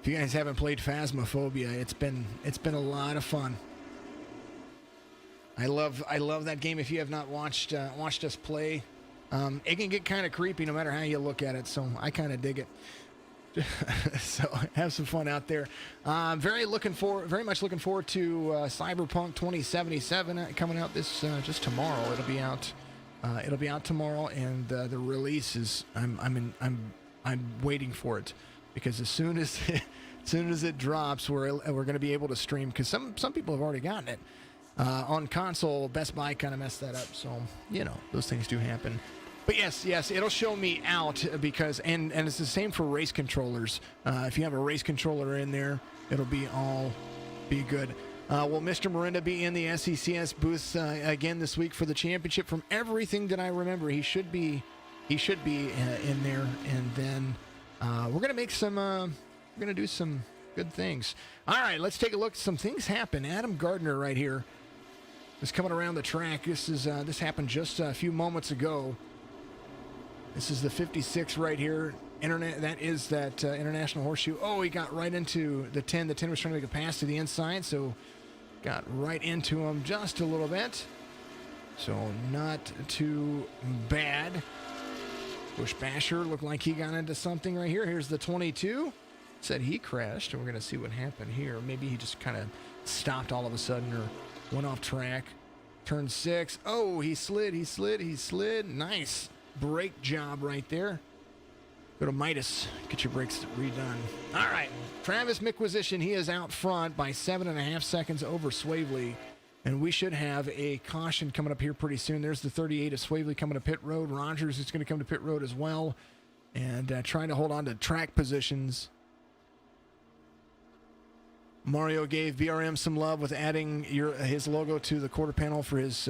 If you guys haven't played Phasmophobia, it's been a lot of fun. I love that game. If you have not watched us play, it can get kind of creepy no matter how you look at it. So I kind of dig it. So have some fun out there. Very much looking forward to Cyberpunk 2077 coming out this just tomorrow. It'll be out tomorrow, and the release is I'm waiting for it, because as soon as it drops, we're going to be able to stream, because some people have already gotten it on console. Best Buy kind of messed that up, so you know those things do happen. But yes, it'll show me out, because and it's the same for race controllers. If you have a race controller in there, it'll be good. Will Mr. Miranda be in the SECS booth again this week for the championship? From everything that I remember, he should be in there, and then we're gonna make some. We're gonna do some good things. All right, let's take a look. Some things happen. Adam Gardner right here is coming around the track. This happened just a few moments ago. This is the 56 right here. That is that International Horseshoe. Oh, he got right into the 10. The 10 was trying to make a pass to the inside, so got right into him just a little bit. So not too bad. Bush Basher looked like he got into something right here. Here's the 22. Said he crashed, and we're going to see what happened here. Maybe he just kind of stopped all of a sudden or went off track. Turn 6. Oh, he slid. Nice brake job right there. Go to Midas. Get your brakes redone. All right. Travis Micquisition, he is out front by 7.5 seconds over Swavely. And we should have a caution coming up here pretty soon. There's the 38 of Swavely coming to pit road. Rogers is going to come to pit road as well. And trying to hold on to track positions. Mario gave BRM some love with adding his logo to the quarter panel for his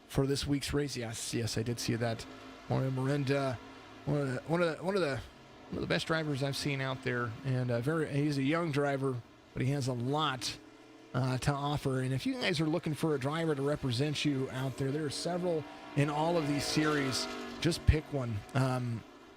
for this week's race. Yes, I did see that. Mario Miranda, one of the best drivers I've seen out there, and he's a young driver, but he has a lot to offer. And if you guys are looking for a driver to represent you out there, there are several in all of these series. Just pick one.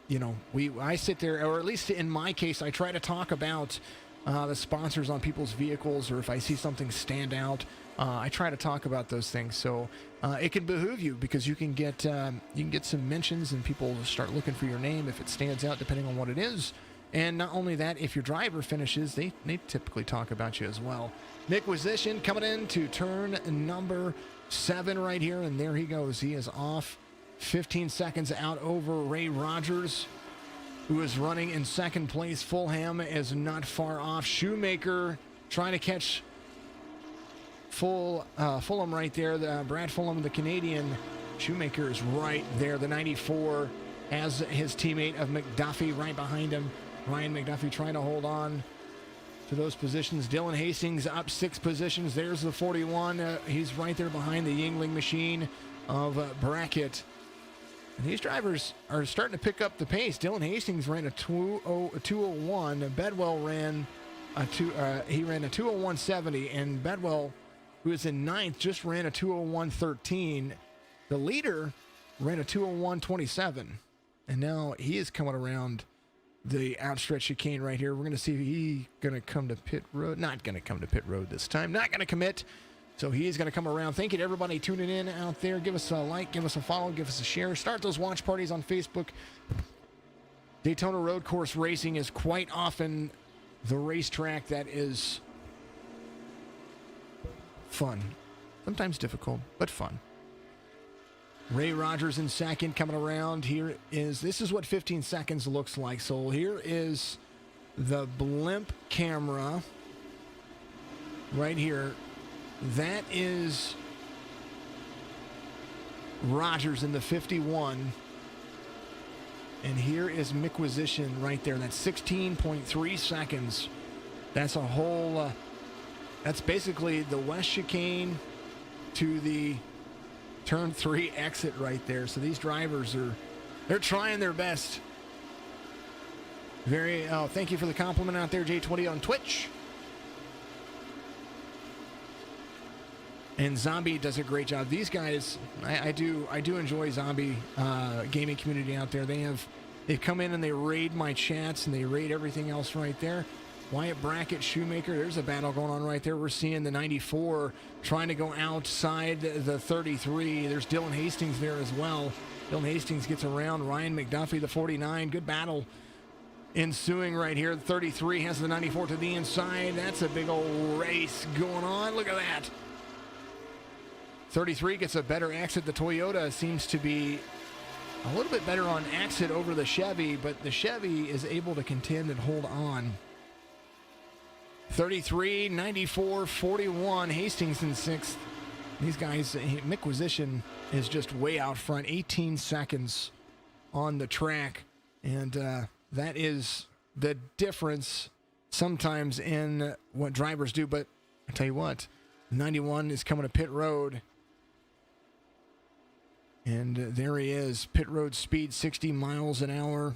You know, I sit there, or at least in my case, I try to talk about the sponsors on people's vehicles, or if I see something stand out, I try to talk about those things. So it can behoove you, because you can get some mentions, and people will start looking for your name if it stands out, depending on what it is. And not only that, if your driver finishes, they typically talk about you as well. Micquisition coming in to turn number 7 right here, and there he goes. He is off 15 seconds out over Ray Rogers, who is running in second place. Fulham is not far off. Shoemaker trying to catch Fulham right there. Brad Fulham, the Canadian. Shoemaker is right there. The 94 has his teammate of McDuffie right behind him. Ryan McDuffie trying to hold on to those positions. Dylan Hastings up 6 positions. There's the 41. He's right there behind the Yingling machine of Brackett. And these drivers are starting to pick up the pace. Dylan Hastings ran a 201. Bedwell ran a 201.70, and Bedwell, who is in 9th, just ran a 201.13. The leader ran a 201.27, and now he is coming around the outstretched chicane right here. We're going to see if he's going to come to pit road. Not going to come to pit road this time. Not going to commit. So he's going to come around. Thank you to everybody tuning in out there. Give us a like, give us a follow, give us a share. Start those watch parties on Facebook. Daytona Road Course Racing is quite often the racetrack that is fun. Sometimes difficult, but fun. Ray Rogers in second, coming around. This is what 15 seconds looks like. So here is the blimp camera right here. That is Rogers in the 51. And here is Micquisition right there. That's 16.3 seconds. That's a whole, that's basically the west chicane to the turn 3 exit right there. So these drivers they're trying their best. Thank you for the compliment out there, J20 on Twitch. And Zombie does a great job. These guys, I do enjoy Zombie gaming community out there. They've come in and they raid my chats, and they raid everything else right there. Wyatt Brackett, Shoemaker, there's a battle going on right there. We're seeing the 94 trying to go outside the 33. There's Dylan Hastings there as well. Dylan Hastings gets around Ryan McDuffie, the 49. Good battle ensuing right here. The 33 has the 94 to the inside. That's a big old race going on. Look at that. 33 gets a better exit. The Toyota seems to be a little bit better on exit over the Chevy, but the Chevy is able to contend and hold on. 33, 94, 41. Hastings in 6th. These guys, Micquisition is just way out front. 18 seconds on the track. And that is the difference sometimes in what drivers do. But I tell you what, 91 is coming to pit road. And there he is. Pit road speed, 60 miles an hour.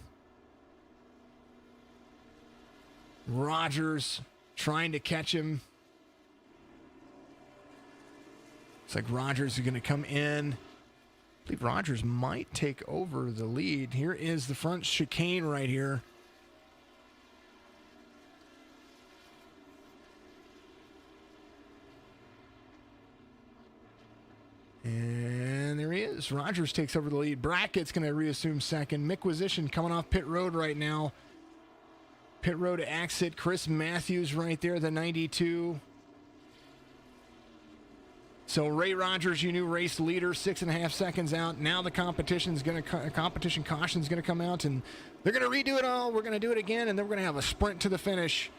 Rogers trying to catch him. Looks like Rogers is going to come in. I believe Rogers might take over the lead. Here is the front chicane right here. And there he is. Rogers takes over the lead. Brackett's going to reassume second. Micquisition coming off pit road right now. Pit road exit. Chris Matthews right there, the 92. So Ray Rogers, you new race leader, 6.5 seconds out. Now the competition caution is going to come out, and they're going to redo it all. We're going to do it again, and then we're going to have a sprint to the finish.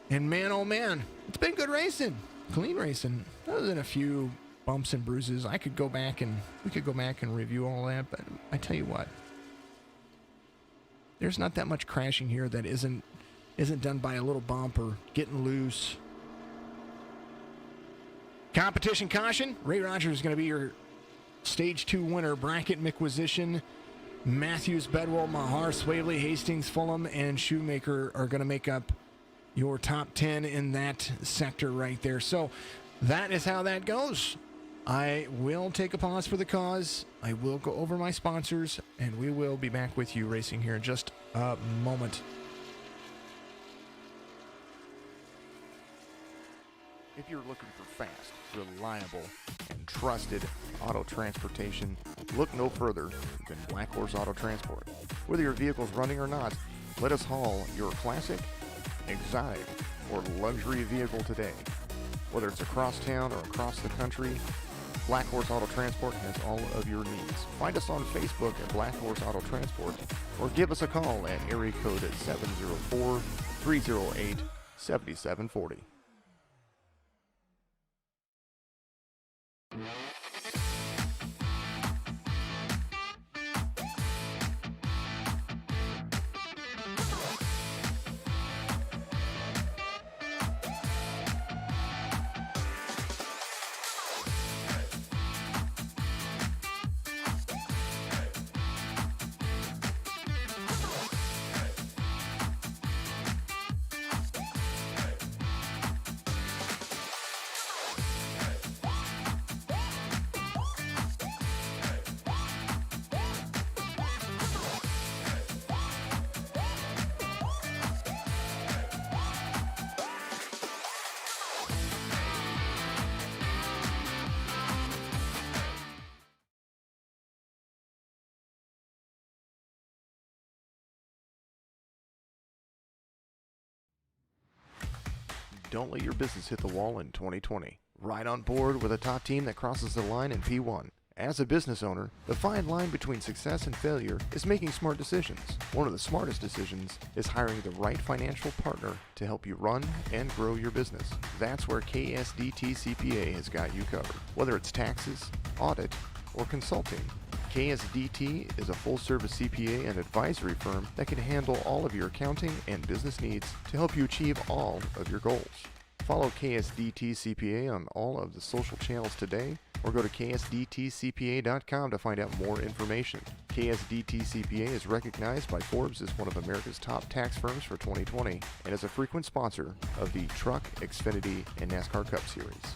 And man, oh man, it's been good racing, clean racing, other than a few bumps and bruises. We could go back and review all that, but I tell you what, there's not that much crashing here that isn't done by a little bump or getting loose. Competition caution. Ray Rogers is going to be your Stage 2 winner. Brackett, Micquisition, Matthews, Bedwell, Mahar, Swavely, Hastings, Fulham, and Shoemaker are going to make up your top 10 in that sector right there. So that is how that goes. I will take a pause for the cause. I will go over my sponsors, and we will be back with you racing here in just a moment. If you're looking for fast, reliable, and trusted auto transportation, look no further than Black Horse Auto Transport. Whether your vehicle's running or not, let us haul your classic, exotic, or luxury vehicle today. Whether it's across town or across the country, Black Horse Auto Transport has all of your needs. Find us on Facebook at Black Horse Auto Transport or give us a call at area code 704-308-7740. Don't let your business hit the wall in 2020. Ride on board with a top team that crosses the line in P1. As a business owner, the fine line between success and failure is making smart decisions. One of the smartest decisions is hiring the right financial partner to help you run and grow your business. That's where KSDT CPA has got you covered. Whether it's taxes, audit, or consulting, KSDT is a full-service CPA and advisory firm that can handle all of your accounting and business needs to help you achieve all of your goals. Follow KSDT CPA on all of the social channels today, or go to ksdtcpa.com to find out more information. KSDT CPA is recognized by Forbes as one of America's top tax firms for 2020 and is a frequent sponsor of the Truck, Xfinity, and NASCAR Cup Series.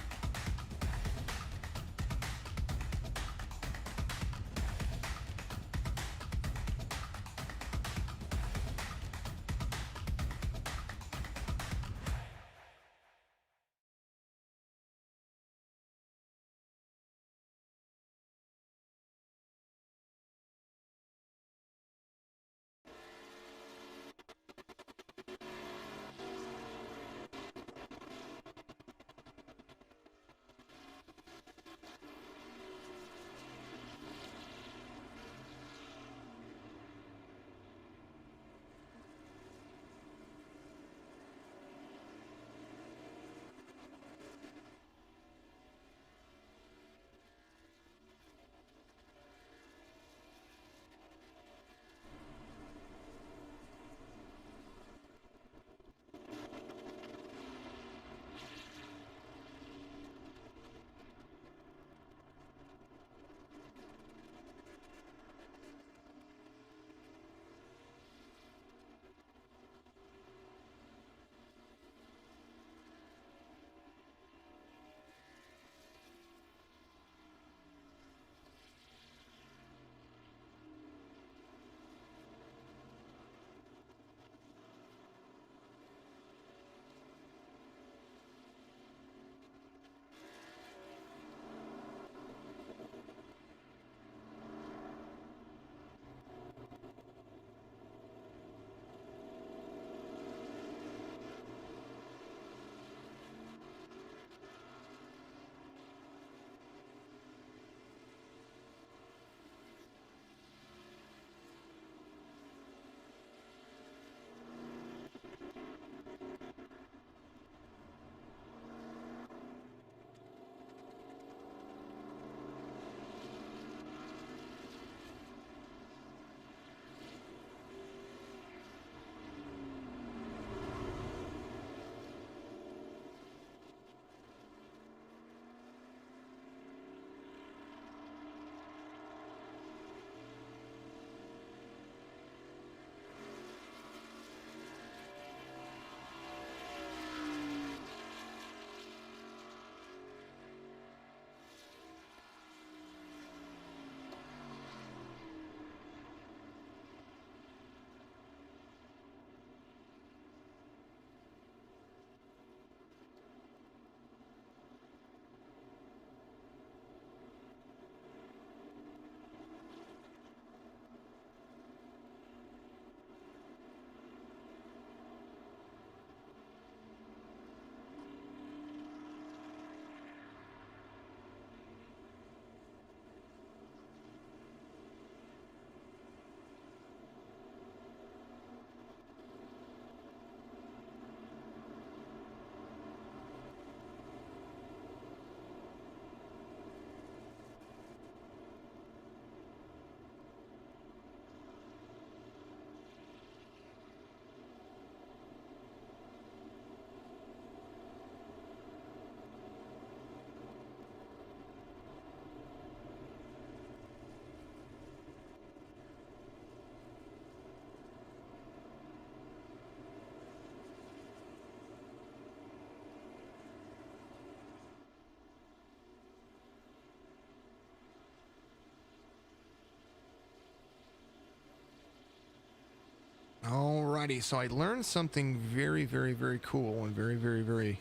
Friday, so I learned something very, very, very cool and very, very, very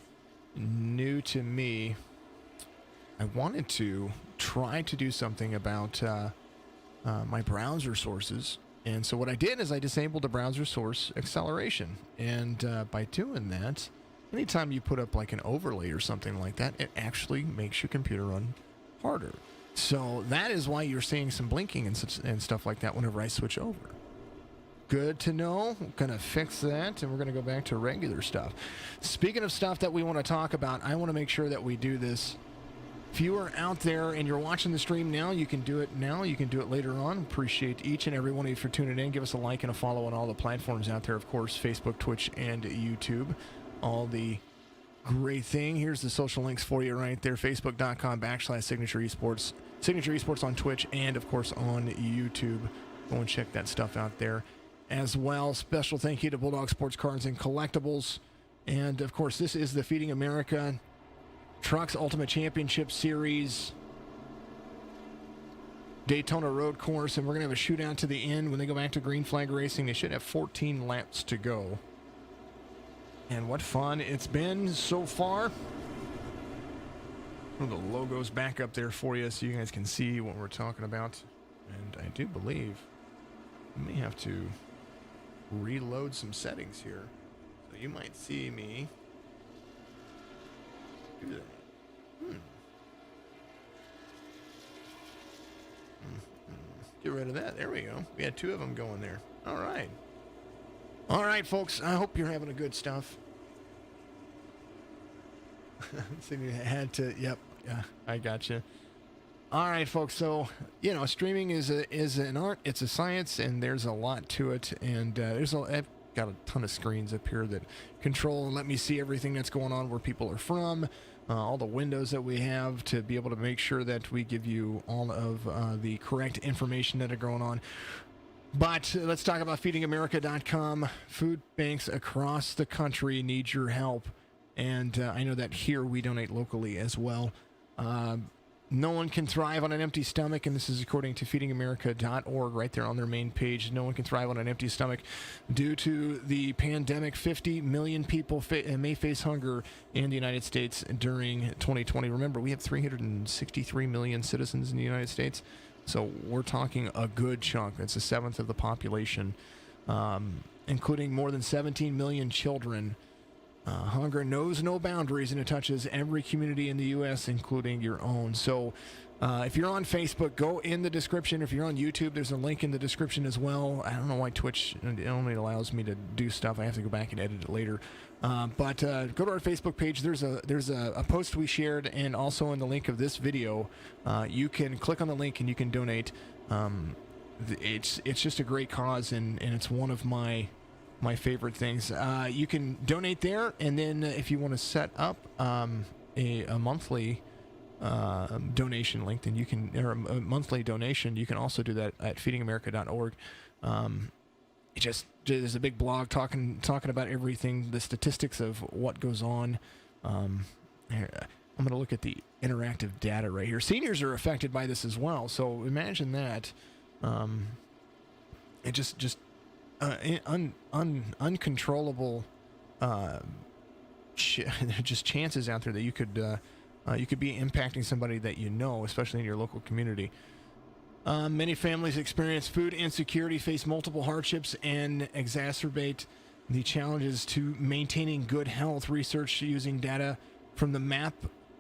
new to me. I wanted to try to do something about my browser sources. And so what I did is I disabled the browser source acceleration. And by doing that, anytime you put up like an overlay or something like that, it actually makes your computer run harder. So that is why you're seeing some blinking and stuff like that whenever I switch over. Good to know. I'm going to fix that, and we're going to go back to regular stuff. Speaking of stuff that we want to talk about, I want to make sure that we do this. If you are out there and you're watching the stream now, you can do it now. You can do it later on. Appreciate each and every one of you for tuning in. Give us a like and a follow on all the platforms out there, of course, Facebook, Twitch, and YouTube. All the great thing. Here's the social links for you right there. Facebook.com/Signature Esports. Signature Esports on Twitch and, of course, on YouTube. Go and check that stuff out there as well. Special thank you to Bulldog Sports Cards and Collectibles. And, of course, this is the Feeding America TRUCS Ultimate Championship Series Daytona Road Course. And we're going to have a shootout to the end. When they go back to green flag racing, they should have 14 laps to go. And what fun it's been so far. Put the logos back up there for you so you guys can see what we're talking about. And I do believe I may have to reload some settings here. So you might see me do that. Get rid of that. There we go. We had two of them going there. All right. All right, folks. I hope you're having a good stuff. So you had to, yep, yeah, I got you. All right, folks. So, you know, streaming is an art. It's a science, and there's a lot to it. And I've got a ton of screens up here that control and let me see everything that's going on, where people are from, all the windows that we have to be able to make sure that we give you all of the correct information that are going on. But let's talk about feedingamerica.com. Food banks across the country need your help. And I know that here we donate locally as well. No one can thrive on an empty stomach, and this is according to feedingamerica.org right there on their main page. No one can thrive on an empty stomach. Due to the pandemic, 50 million people may face hunger in the United States during 2020. Remember, we have 363 million citizens in the United States. So we're talking a good chunk. That's a seventh of the population, including more than 17 million children. Hunger knows no boundaries, and it touches every community in the U.S., including your own. So if you're on Facebook, go in the description. If you're on YouTube, there's a link in the description as well. I don't know why Twitch only allows me to do stuff. I have to go back and edit it later. But go to our Facebook page. There's a post we shared, and also in the link of this video, you can click on the link and you can donate. It's just a great cause, and it's one of my favorite things. You can donate there, and then if you want to set up a monthly donation link, then you can, or a monthly donation, you can also do that at feedingamerica.org. There's a big blog talking about everything, the statistics of what goes on. Here, I'm going to look at the interactive data right here. Seniors are affected by this as well, so imagine that. It just uncontrollable just chances out there that you could be impacting somebody that you know, especially in your local community. Many families experience food insecurity, face multiple hardships, and exacerbate the challenges to maintaining good health. Research using data from the Map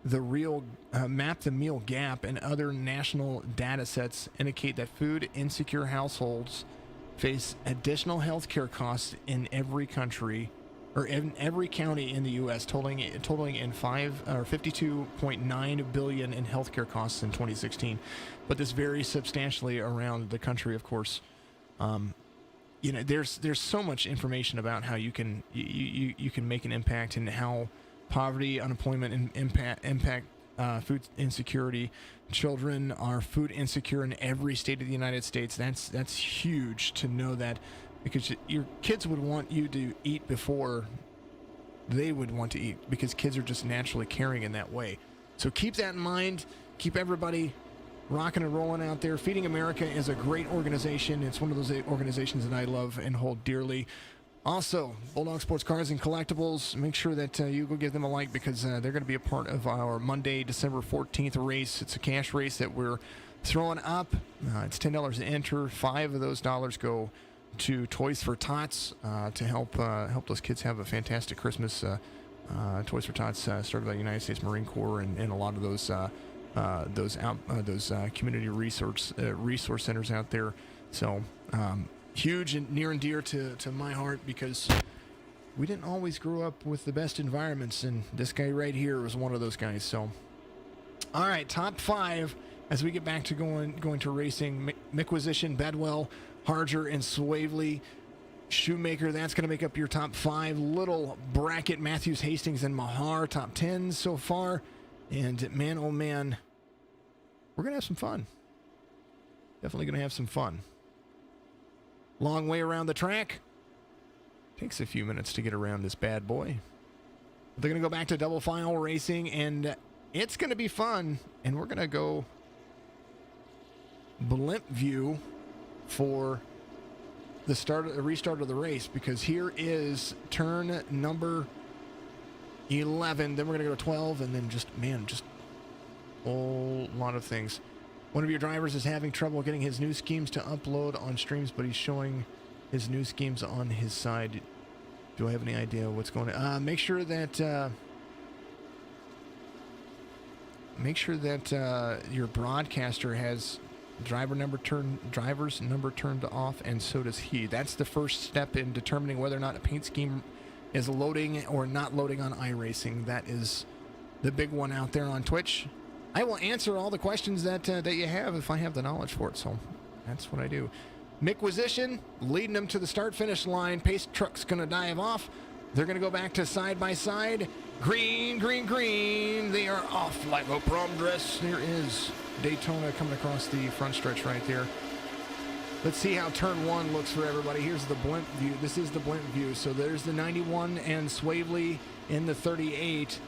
the Meal Gap and other national data sets indicate that food insecure households face additional health care costs in every country, or in every county in the U.S., totaling in 52.9 billion in healthcare costs in 2016. But this varies substantially around the country, of course. There's so much information about how you can make an impact, and how poverty, unemployment, and impact food insecurity. Children are food insecure in every state of the United States. That's huge to know that, because your kids would want you to eat before they would want to eat, because kids are just naturally caring in that way. So keep that in mind. Keep everybody rocking and rolling out there. Feeding America is a great organization. It's one of those organizations that I love and hold dearly. Also, Bulldog Sports Cars and Collectibles, make sure that you go give them a like because they're going to be a part of our Monday, December 14th race. It's a cash race that we're throwing up. It's $10 to enter. $5 of those dollars go to Toys for Tots to help those kids have a fantastic Christmas. Toys for Tots started by the United States Marine Corps and a lot of those community resource centers out there. So huge and near and dear to my heart because we didn't always grow up with the best environments, and this guy right here was one of those guys. So, all right, top 5 as we get back to going to racing. Micquisition, Bedwell, Harger, and Swavely. Shoemaker, that's going to make up your top 5. Little bracket, Matthews, Hastings, and Mahar, top 10 so far. And man, oh man, we're going to have some fun. Definitely going to have some fun. Long way around the track. Takes a few minutes to get around this bad boy. They're going to go back to double file racing, and it's going to be fun. And we're going to go blimp view for the restart of the race, because here is turn number 11. Then we're going to go to 12, and then just a whole lot of things. One of your drivers is having trouble getting his new schemes to upload on streams, but he's showing his new schemes on his side. Do I have any idea what's going on? Make sure that your broadcaster has driver's number turned off, and so does he. That's the first step in determining whether or not a paint scheme is loading or not loading on iRacing. That is the big one out there on Twitch. I will answer all the questions that you have if I have the knowledge for it, so that's what I do. Micquisition leading them to the start-finish line. Pace truck's going to dive off. They're going to go back to side-by-side. Green, green, green. They are off like a prom dress. There is Daytona coming across the front stretch right there. Let's see how turn 1 looks for everybody. Here's the blimp view. This is the blimp view. So there's the 91 and Swavely in the 38.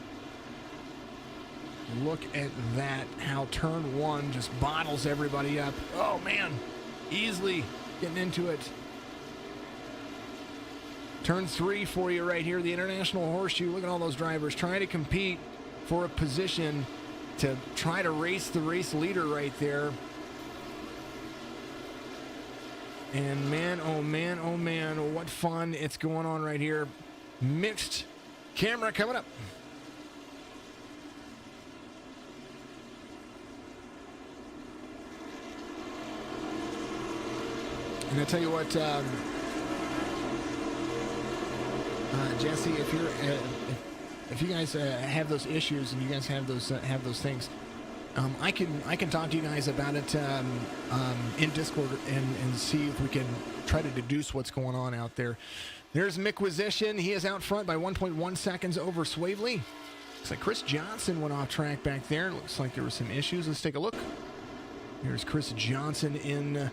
Look at that, how turn 1 just bottles everybody up. Oh, man, easily getting into it. Turn 3 for you right here, the International Horseshoe. Look at all those drivers trying to compete for a position to try to race the race leader right there. And man, oh man, oh man, what fun it's going on right here. Mixed camera coming up. And I tell you what, Jesse, if you guys have those issues and you guys have those things, I can talk to you guys about it in Discord and see if we can try to deduce what's going on out there. There's Micquisition. He is out front by 1.1 seconds over Swavely. Looks like Chris Johnson went off track back there. Looks like there were some issues. Let's take a look. Here's Chris Johnson in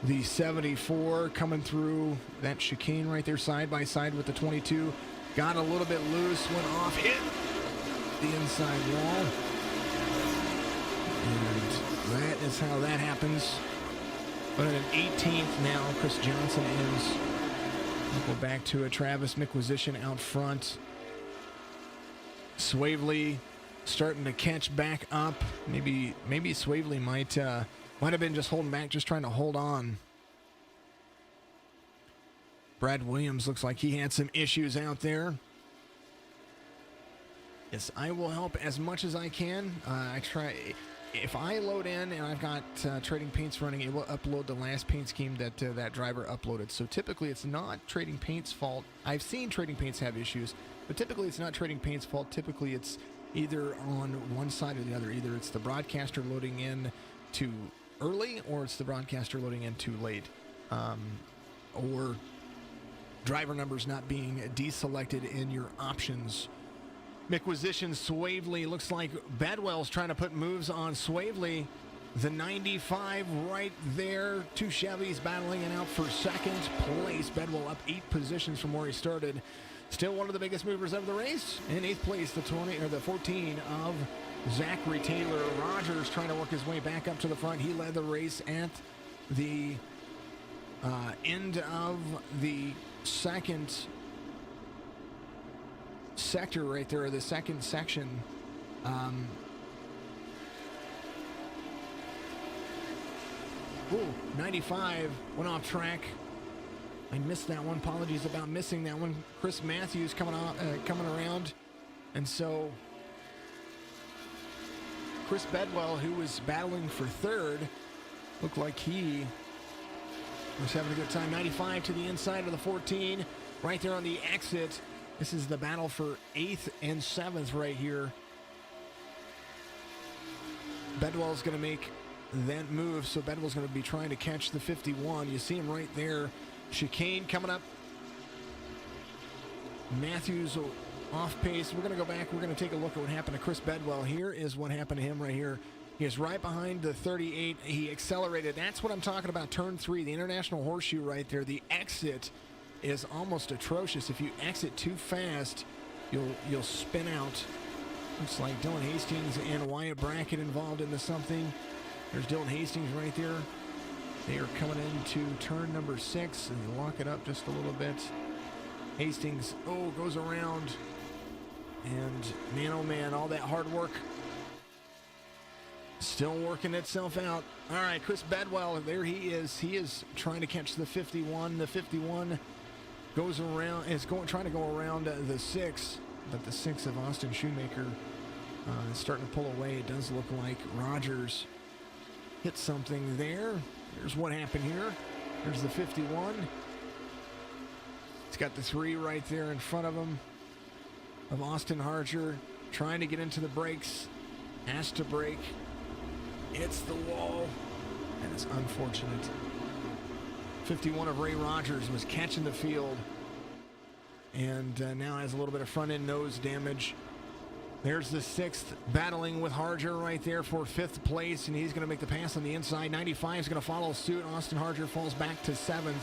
the 74 coming through that chicane right there side by side with the 22. Got a little bit loose, went off, hit the inside wall. And that is how that happens. But at an 18th now, Chris Johnson is. We'll go back to a Travis Micquisition out front. Swavely starting to catch back up. Maybe Swavely might have been just holding back, just trying to hold on. Brad Williams looks like he had some issues out there. Yes, I will help as much as I can. I try. If I load in and I've got Trading Paints running, it will upload the last paint scheme that that driver uploaded. So typically it's not Trading Paints' fault. I've seen Trading Paints have issues, but typically it's not Trading Paints' fault. Typically it's either on one side or the other. Either it's the broadcaster loading in too early, or it's the broadcaster loading in too late, or driver numbers not being deselected in your options. Micquisition, Swavely, looks like Bedwell's trying to put moves on Swavely. The 95 right there. Two Chevys battling it out for second place. Bedwell up 8 positions from where he started. Still one of the biggest movers of the race. In 8th place, the 14 of Zachary Taylor. Rogers trying to work his way back up to the front. He led the race at the end of the second sector right there, the second section. 95 went off track. I missed that one. Apologies about missing that one. Chris Matthews coming around, and so Chris Bedwell, who was battling for third, looked like he was having a good time. 95 to the inside of the 14, right there on the exit. This is the battle for 8th and 7th right here. Bedwell's going to make that move, so Bedwell's going to be trying to catch the 51. You see him right there. Chicane coming up. Matthews off pace. We're going to go back. We're going to take a look at what happened to Chris Bedwell. Here is what happened to him right here. He is right behind the 38. He accelerated. That's what I'm talking about. Turn 3, the International Horseshoe right there. The exit is almost atrocious. If you exit too fast, you'll spin out. Looks like Dylan Hastings and Wyatt Brackett involved into something. There's Dylan Hastings right there. They are coming into turn number 6 and lock it up just a little bit. Hastings, goes around. And man, oh man, all that hard work still working itself out. All right, Chris Bedwell, there he is. He is trying to catch the 51. The 51 goes around, trying to go around the 6, but the 6 of Austin Shoemaker is starting to pull away. It does look like Rogers hit something there. Here's what happened here. There's the 51. It's got the 3 right there in front of him of Austin Harger, trying to get into the brakes. Has to brake. Hits the wall. That is unfortunate. 51 of Ray Rogers was catching the field and now has a little bit of front end nose damage. There's the 6th battling with Harger right there for 5th place, and he's going to make the pass on the inside. 95 is going to follow suit. Austin Harger falls back to 7th.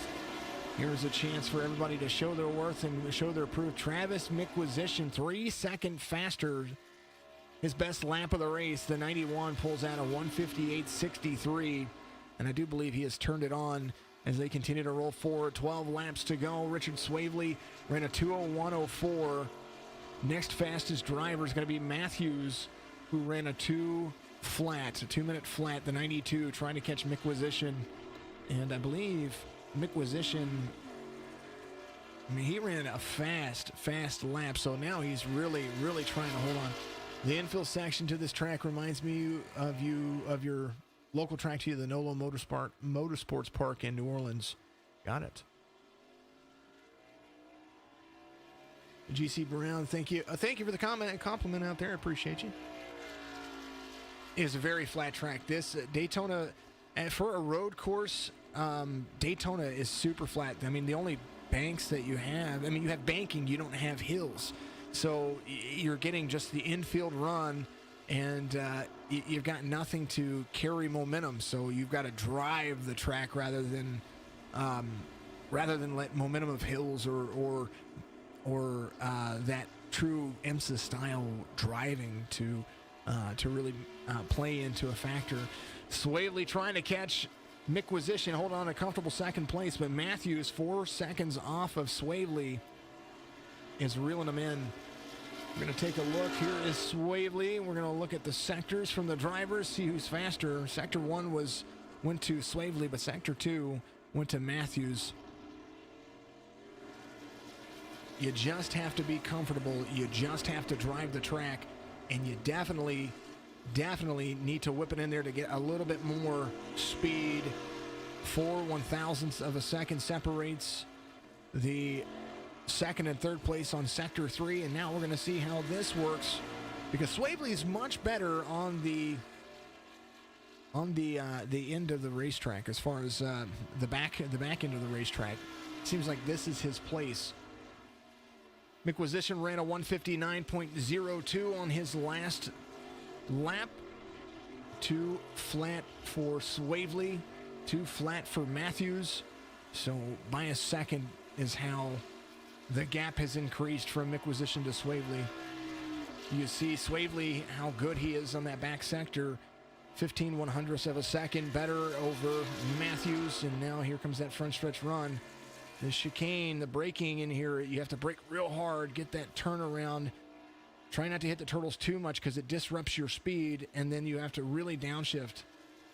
Here's a chance for everybody to show their worth and show their proof. Travis Micquisition, 3 seconds faster. His best lap of the race, the 91, pulls out a 158.63, and I do believe he has turned it on as they continue to roll forward. 12 laps to go. Richard Swavely ran a 2:01.04. Next fastest driver is going to be Matthews, who ran a 2-minute flat, the 92, trying to catch Micquisition. And I believe Micquisition, he ran a fast lap, so now he's really trying to hold on. The infill section to this track reminds me of your local track to you, the NOLO Motorsports Park in New Orleans. Got it. GC Brown, thank you. Thank you for the comment and compliment out there. I appreciate you. It is a very flat track. This Daytona, for a road course, Daytona is super flat. I mean, the only banks that you have, you have banking, you don't have hills. So you're getting just the infield run, and you've got nothing to carry momentum. So you've got to drive the track rather than let momentum of hills or that true IMSA style driving to really play into a factor. Swavely trying to catch Micquisition, hold on a comfortable second place, but Matthews 4 seconds off of Swavely is reeling him in. We're going to take a look. Here is Swavely. We're going to look at the sectors from the drivers, see who's faster. Sector 1 went to Swavely, but Sector 2 went to Matthews. You just have to be comfortable. You just have to drive the track, and you definitely need to whip it in there to get a little bit more speed. 4 1/1000ths of a second separates the second and third place on Sector 3, and now we're going to see how this works, because Swavely is much better on the end of the racetrack as far as the back end of the racetrack. Seems like this is his place. Micquisition ran a 159.02 on his last lap. 2 flat for Swavely, 2 flat for Matthews. So by a second is how the gap has increased from Micquisition to Swavely. You see Swavely, how good he is on that back sector. 15 100ths of a second better over Matthews, and now here comes that front stretch run. The chicane, the braking in here, you have to brake real hard, get that turnaround. Try not to hit the turtles too much because it disrupts your speed, and then you have to really downshift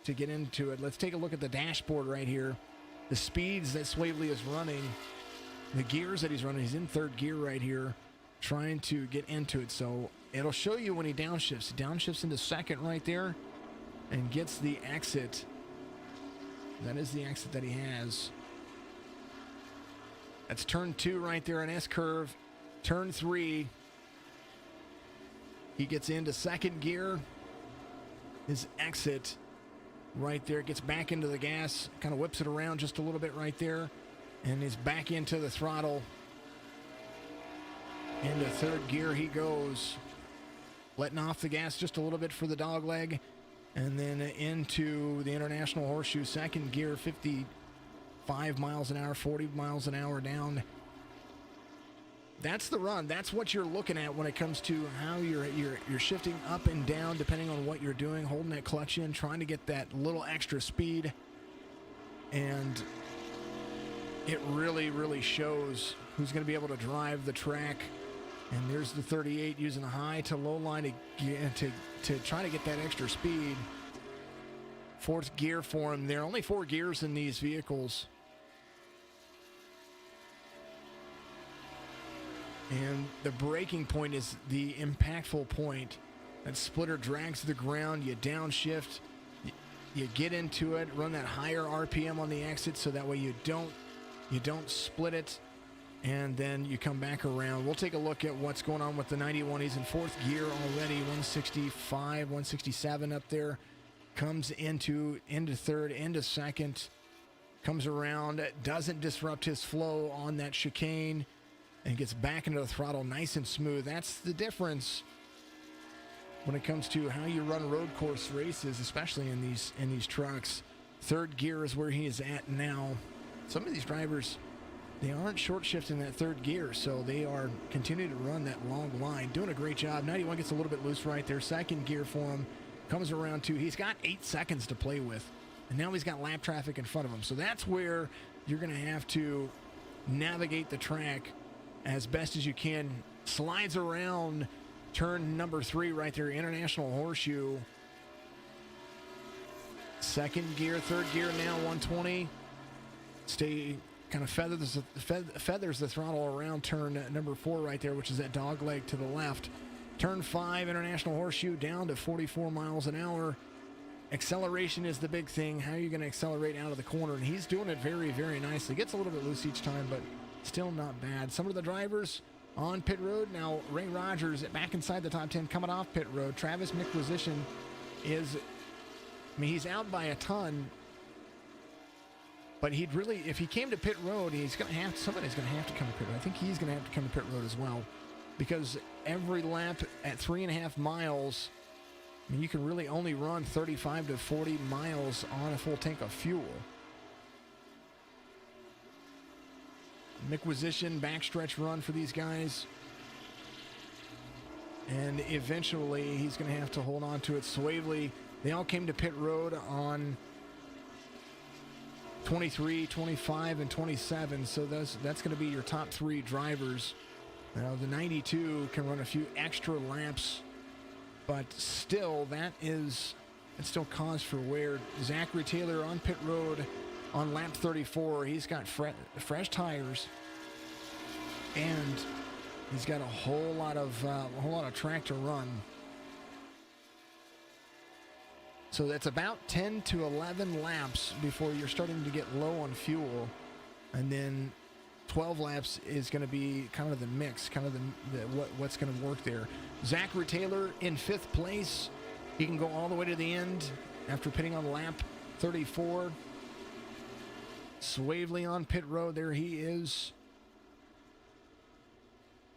to get into it. Let's take a look at the dashboard right here. The speeds that Swavely is running, the gears that he's running. He's in third gear right here, trying to get into it. So it'll show you when he downshifts. He downshifts into second right there and gets the exit. That is the exit that he has. That's turn 2 right there, an S-curve. Turn 3, he gets into second gear. His exit right there, gets back into the gas, kind of whips it around just a little bit right there, and is back into the throttle. Into third gear he goes, letting off the gas just a little bit for the dog leg, and then into the International Horseshoe, second gear, 55 miles an hour, 40 miles an hour down. That's the run. That's what you're looking at when it comes to how you're shifting up and down depending on what you're doing, holding that clutch in, trying to get that little extra speed. And it really, really shows who's going to be able to drive the track. And there's the 38 using a high to low line to try to get that extra speed. Fourth gear for him. There are only 4 gears in these vehicles. And the braking point is the impactful point. That splitter drags to the ground, you downshift, you get into it, run that higher RPM on the exit so that way you don't split it, and then you come back around. We'll take a look at what's going on with the 91. He's in fourth gear already, 165, 167 up there. Comes into third, into second, comes around, doesn't disrupt his flow on that chicane, and gets back into the throttle nice and smooth. That's the difference when it comes to how you run road course races, especially in these trucks. Third gear is where he is at now. Some of these drivers, they aren't short shifting that third gear, so they are continuing to run that long line. Doing a great job. 91 gets a little bit loose right there. Second gear for him. Comes around 2. He's got 8 seconds to play with, and now he's got lap traffic in front of him. So that's where you're going to have to navigate the track as best as you can. Slides around turn number 3 right there, International Horseshoe. Second gear, third gear now, 120. Stay kind of feathers the throttle around turn number 4 right there, which is that dog leg to the left. Turn 5, International Horseshoe, down to 44 miles an hour. Acceleration is the big thing. How are you going to accelerate out of the corner? And he's doing it very, very nicely. Gets a little bit loose each time, but still not bad. Some of the drivers on pit road. Now, Ray Rogers back inside the top 10 coming off pit road. Travis McQuisition is, he's out by a ton. But he'd really, if he came to pit road, somebody's going to have to come to pit road. I think he's going to have to come to pit road as well. Because every lap at 3.5 miles, you can really only run 35 to 40 miles on a full tank of fuel. McQuisition, backstretch run for these guys. And eventually he's going to have to hold on to it. Swavely, they all came to pit road on 23, 25, and 27. So that's going to be your top 3 drivers. Now, the 92 can run a few extra laps, but still, it's still cause for wear. Zachary Taylor on pit road on lap 34. He's got fresh tires, and he's got a whole lot of track to run. So that's about 10 to 11 laps before you're starting to get low on fuel, and then 12 laps is going to be kind of the mix, kind of what's going to work there. Zachary Taylor in 5th place. He can go all the way to the end after pitting on lap 34. Swavely on pit road. There he is,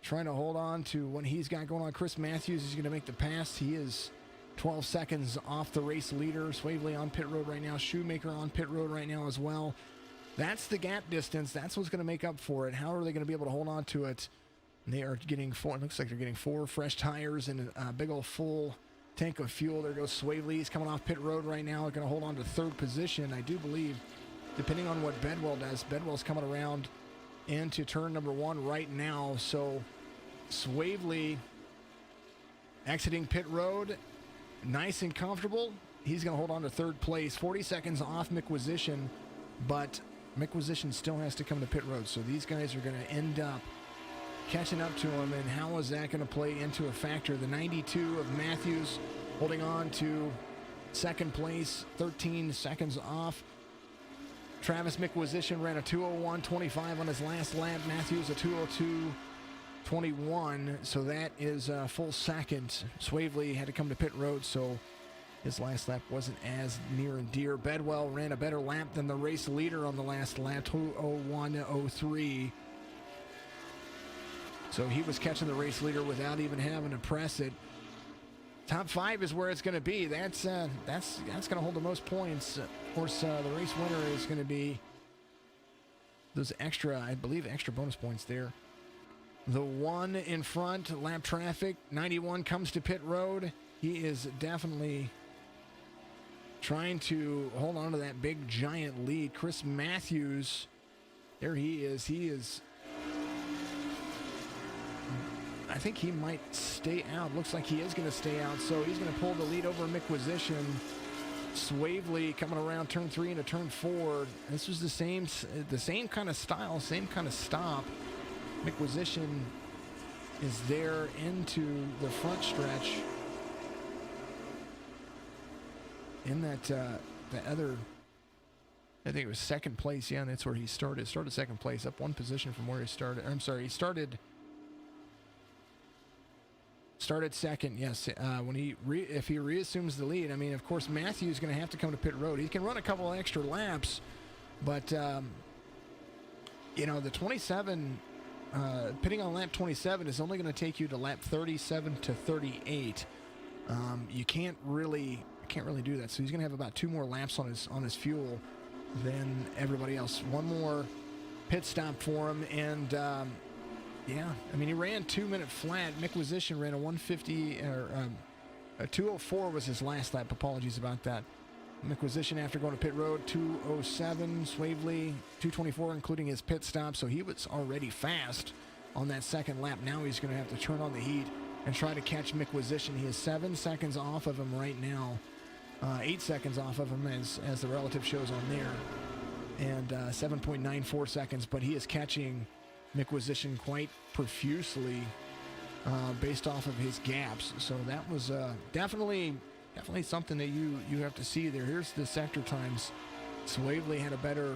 trying to hold on to what he's got going on. Chris Matthews is going to make the pass. He is 12 seconds off the race leader. Swavely on pit road right now. Shoemaker on pit road right now as well. That's the gap distance. That's what's going to make up for it. How are they going to be able to hold on to it? They are getting 4. It looks like they're getting 4 fresh tires and a big old full tank of fuel. There goes Swavely. He's coming off pit road right now. They're going to hold on to 3rd position, I do believe, depending on what Bedwell does. Bedwell's coming around into turn number 1 right now. So Swavely exiting pit road, nice and comfortable. He's going to hold on to third place, 40 seconds off Micquisition, but Micquisition still has to come to pit road. So these guys are going to end up catching up to him, and how is that going to play into a factor? The 92 of Matthews holding on to second place, 13 seconds off. Travis Micquisition ran a 2:01.25 on his last lap. Matthews a 2:02.21, so that is a full second. Swavely had to come to pit road, so his last lap wasn't as near and dear. Bedwell ran a better lap than the race leader on the last lap, 2:01.03. So he was catching the race leader without even having to press it. Top 5 is where it's going to be. That's going to hold the most points. Of course, the race winner is going to be those extra, I believe, extra bonus points there. The one in front, lap traffic, 91 comes to pit road. He is definitely trying to hold on to that big giant lead. Chris Matthews, there he is. I think he might stay out. Looks like he is going to stay out, so he's going to pull the lead over Micquisition. Swavely coming around turn 3 into turn 4. This was the same kind of style, same kind of stop. Micquisition is there into the front stretch. In that other, I think it was second place. Yeah, and that's where he started. Started second place, up one position from where he started. I'm sorry, he started second. Yes, when if he reassumes the lead, I mean, of course, Matthews is going to have to come to pit road. He can run a couple of extra laps, but you know, the 27, pitting on lap 27 is only going to take you to lap 37 to 38. You can't really do that. So he's going to have about 2 more laps on his fuel than everybody else. One more pit stop for him, and yeah, I mean, he ran 2-minute flat. Micquisition ran a 150 or a 2:04 was his last lap. Apologies about that. Micquisition, after going to pit road, 2:07. Swavely 2:24, including his pit stop. So he was already fast on that second lap. Now he's going to have to turn on the heat and try to catch Micquisition. He is 7 seconds off of him right now. 8 seconds off of him as the relative shows on there, and 7.94 seconds. But he is catching Micquisition quite profusely based off of his gaps. So that was definitely something that you have to see there. Here's the sector times. Swavely had a better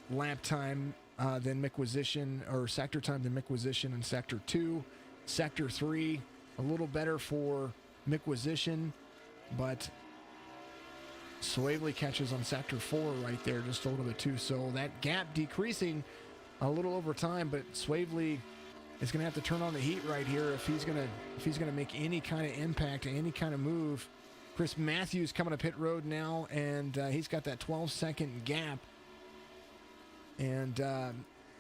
lap time than Micquisition, or sector time than Micquisition in sector 2. Sector 3, a little better for Micquisition, but Swavely catches on sector 4 right there, just a little bit too. So that gap decreasing a little over time, but Swavely is going to have to turn on the heat right here if he's going to make any kind of impact, any kind of move. Chris Matthews coming to pit road now, and he's got that 12-second gap. And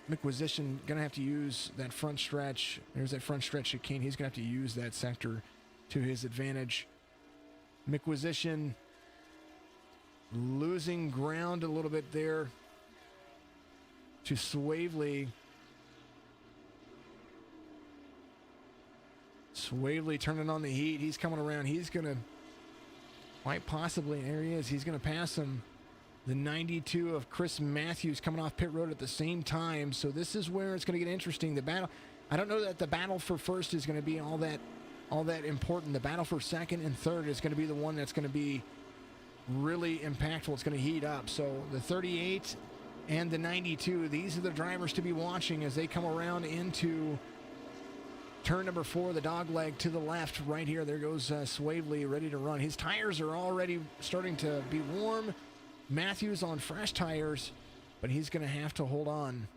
Micquisition going to have to use that front stretch. There's that front stretch chicane. He's going to have to use that sector to his advantage. Micquisition losing ground a little bit there to Swavely. Swavely turning on the heat. He's coming around. He's going to quite possibly, there he is, he's going to pass him. The 92 of Chris Matthews coming off pit road at the same time. So this is where it's going to get interesting. The battle, I don't know that the battle for first is going to be all that important. The battle for second and third is going to be the one that's going to be really impactful. It's going to heat up. So the 38 and the 92, these are the drivers to be watching as they come around into turn number 4, the dog leg to the left right here. There goes Swavely ready to run. His tires are already starting to be warm. Matthews on fresh tires, but he's going to have to hold on.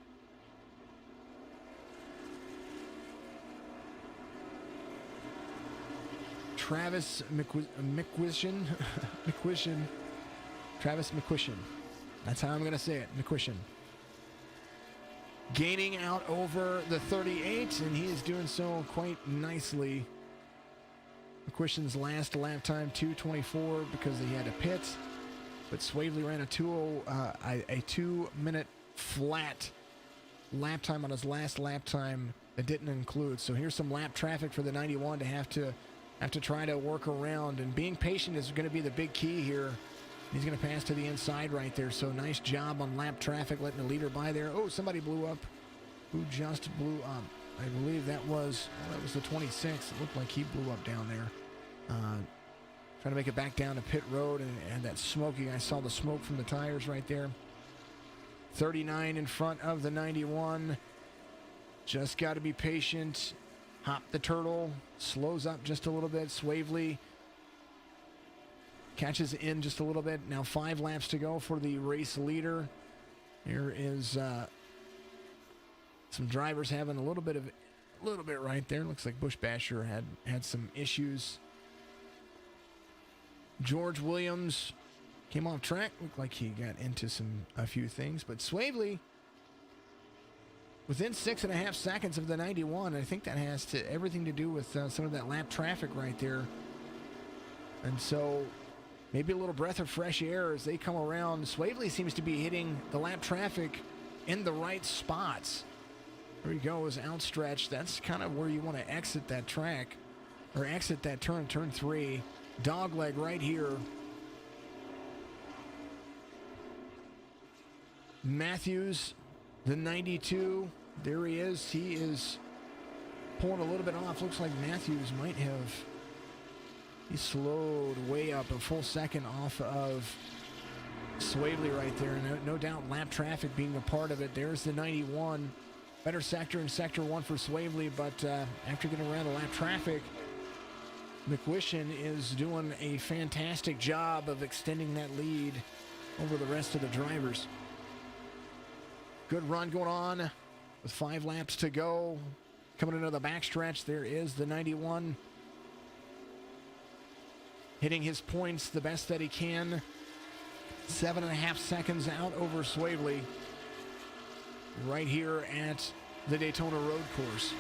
Travis Micquisition. Travis Micquisition. That's how I'm going to say it, Micquisition. Gaining out over the 38, and he is doing so quite nicely. Micquisition's last lap time, 2:24, because he had a pit. But Swavely ran a 2-minute flat lap time on his last lap time that didn't include. So here's some lap traffic for the 91 to have to try to work around. And being patient is going to be the big key here. He's going to pass to the inside right there. So nice job on lap traffic, letting the leader by there. Oh, somebody blew up. Who just blew up? I believe that was the 26. It looked like he blew up down there. Trying to make it back down to pit road, and that smoking, I saw the smoke from the tires right there. 39 in front of the 91. Just got to be patient. Hop the turtle. Slows up just a little bit. Swavely catches in just a little bit. Now 5 laps to go for the race leader. Here is some drivers having a little bit right there. Looks like Bush Basher had some issues. George Williams came off track. Looked like he got into a few things. But Swavely, within 6.5 seconds of the 91, I think that has everything to do with some of that lap traffic right there. And so maybe a little breath of fresh air as they come around. Swavely seems to be hitting the lap traffic in the right spots. There he goes, outstretched. That's kind of where you want to exit that track, or exit that turn 3. Dogleg right here. Matthews, the 92. There he is. He is pulling a little bit off. Looks like Matthews might have. He slowed way up a full second off of Swavely right there. No doubt lap traffic being a part of it. There's the 91. Better sector in sector 1 for Swavely, but after getting around the lap traffic, McWishin is doing a fantastic job of extending that lead over the rest of the drivers. Good run going on with 5 laps to go. Coming into the backstretch, there is the 91. Hitting his points the best that he can. 7.5 seconds out over Swavely. Right here at the Daytona Road Course.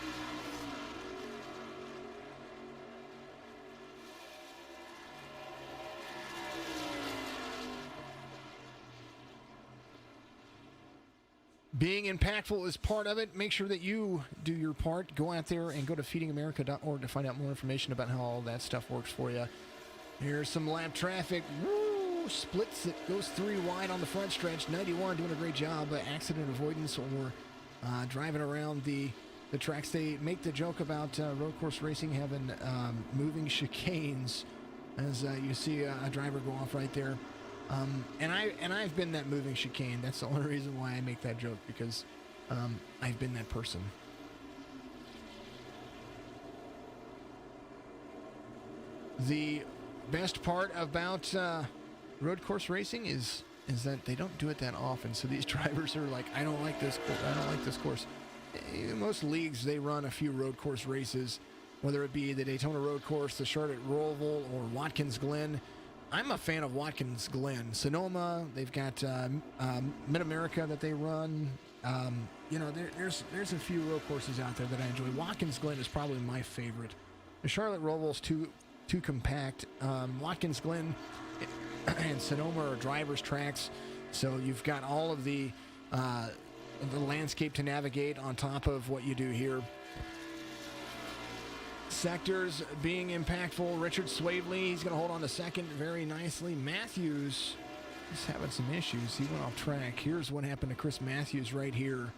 Being impactful is part of it. Make sure that you do your part. Go out there and go to feedingamerica.org to find out more information about how all that stuff works for you. Here's some lap traffic. Woo! Splits it, goes 3 wide on the front stretch. 91 doing a great job. Accident avoidance or driving around the tracks. They make the joke about road course racing having moving chicanes, as you see a driver go off right there. And I've been that moving chicane. That's the only reason why I make that joke, because I've been that person. The best part about road course racing is that they don't do it that often. So these drivers are like, I don't like this course. I don't like this course. In most leagues, they run a few road course races, whether it be the Daytona Road Course, the Charlotte Roval, or Watkins Glen. I'm a fan of Watkins Glen. Sonoma, they've got Mid-America that they run. There's a few road courses out there that I enjoy. Watkins Glen is probably my favorite. The Charlotte Roval's too compact. Watkins Glen and Sonoma are drivers' tracks, so you've got all of the landscape to navigate on top of what you do here. Sectors being impactful. Richard Swavely, he's going to hold on to second very nicely. Matthews is having some issues. He went off track. Here's what happened to Chris Matthews right here.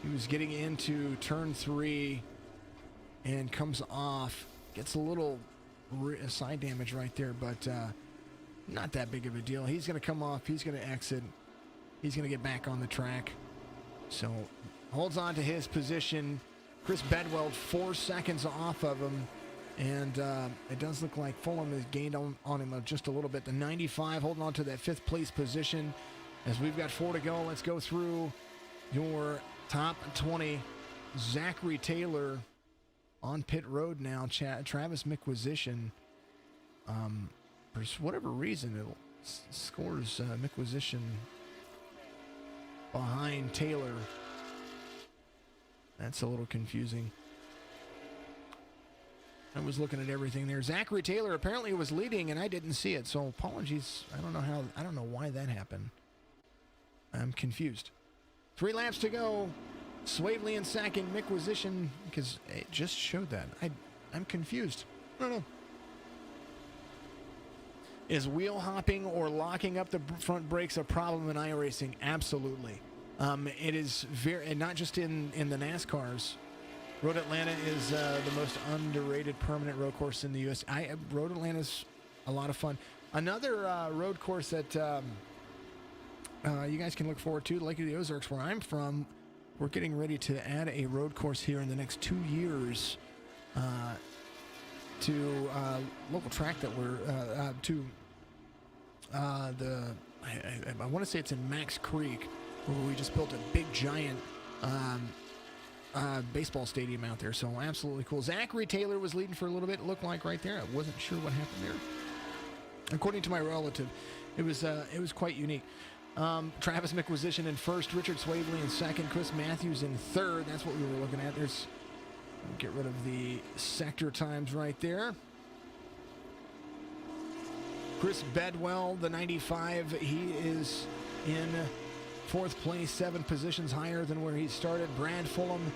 He was getting into turn 3 and comes off. Gets a little side damage right there, but not that big of a deal. He's going to come off. He's going to exit. He's going to get back on the track. So holds on to his position. Chris Bedwell 4 seconds off of him, and it does look like Fulham has gained on him just a little bit. The 95 holding on to that 5th place position. As we've got 4 to go, let's go through your top 20. Zachary Taylor on pit road now. Travis McWishin, for whatever reason, it scores McWishin behind Taylor. That's a little confusing. I was looking at everything there. Zachary Taylor apparently was leading, and I didn't see it, so apologies. I don't know why that happened. I'm confused. 3 laps to go. Swavely in second, Mickwisition, because it just showed that. I'm confused. I don't know. Is wheel hopping or locking up the front brakes a problem in iRacing? Absolutely. It is very, and not just in the NASCARs. Road Atlanta is the most underrated permanent road course in the U.S. Road Atlanta's a lot of fun. Another road course that you guys can look forward to, Lake of the Ozarks, where I'm from. We're getting ready to add a road course here in the next 2 years to local track that we're to I want to say it's in Max Creek, where we just built a big giant baseball stadium out there. So absolutely cool. Zachary Taylor was leading for a little bit. It looked like right there. I wasn't sure what happened there. According to my relative, it was quite unique. Travis Mickwisition in first, Richard Swavely in second, Chris Matthews in third. That's what we were looking at. There's, get rid of the sector times right there. Chris Bedwell, the 95, he is in fourth place, 7 positions higher than where he started. Brad Fulham,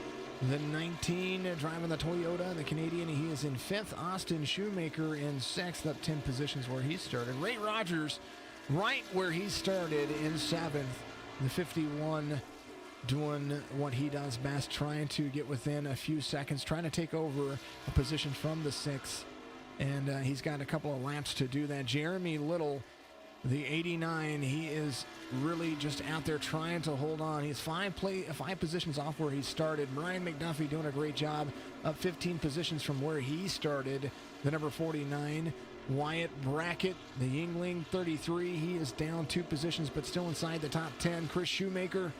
the 19, driving the Toyota, the Canadian, he is in fifth. Austin Shoemaker in sixth, up 10 positions where he started. Ray Rogers, right where he started in seventh, the 51, doing what he does best, trying to get within a few seconds, trying to take over a position from the sixth, and he's got a couple of laps to do that. Jeremy Little, the 89, he is really just out there trying to hold on. He's 5 positions off where he started. Brian McDuffie doing a great job, up 15 positions from where he started, the number 49. Wyatt Brackett, the Yingling, 33. He is down 2 positions, but still inside the top 10. Chris Shoemaker,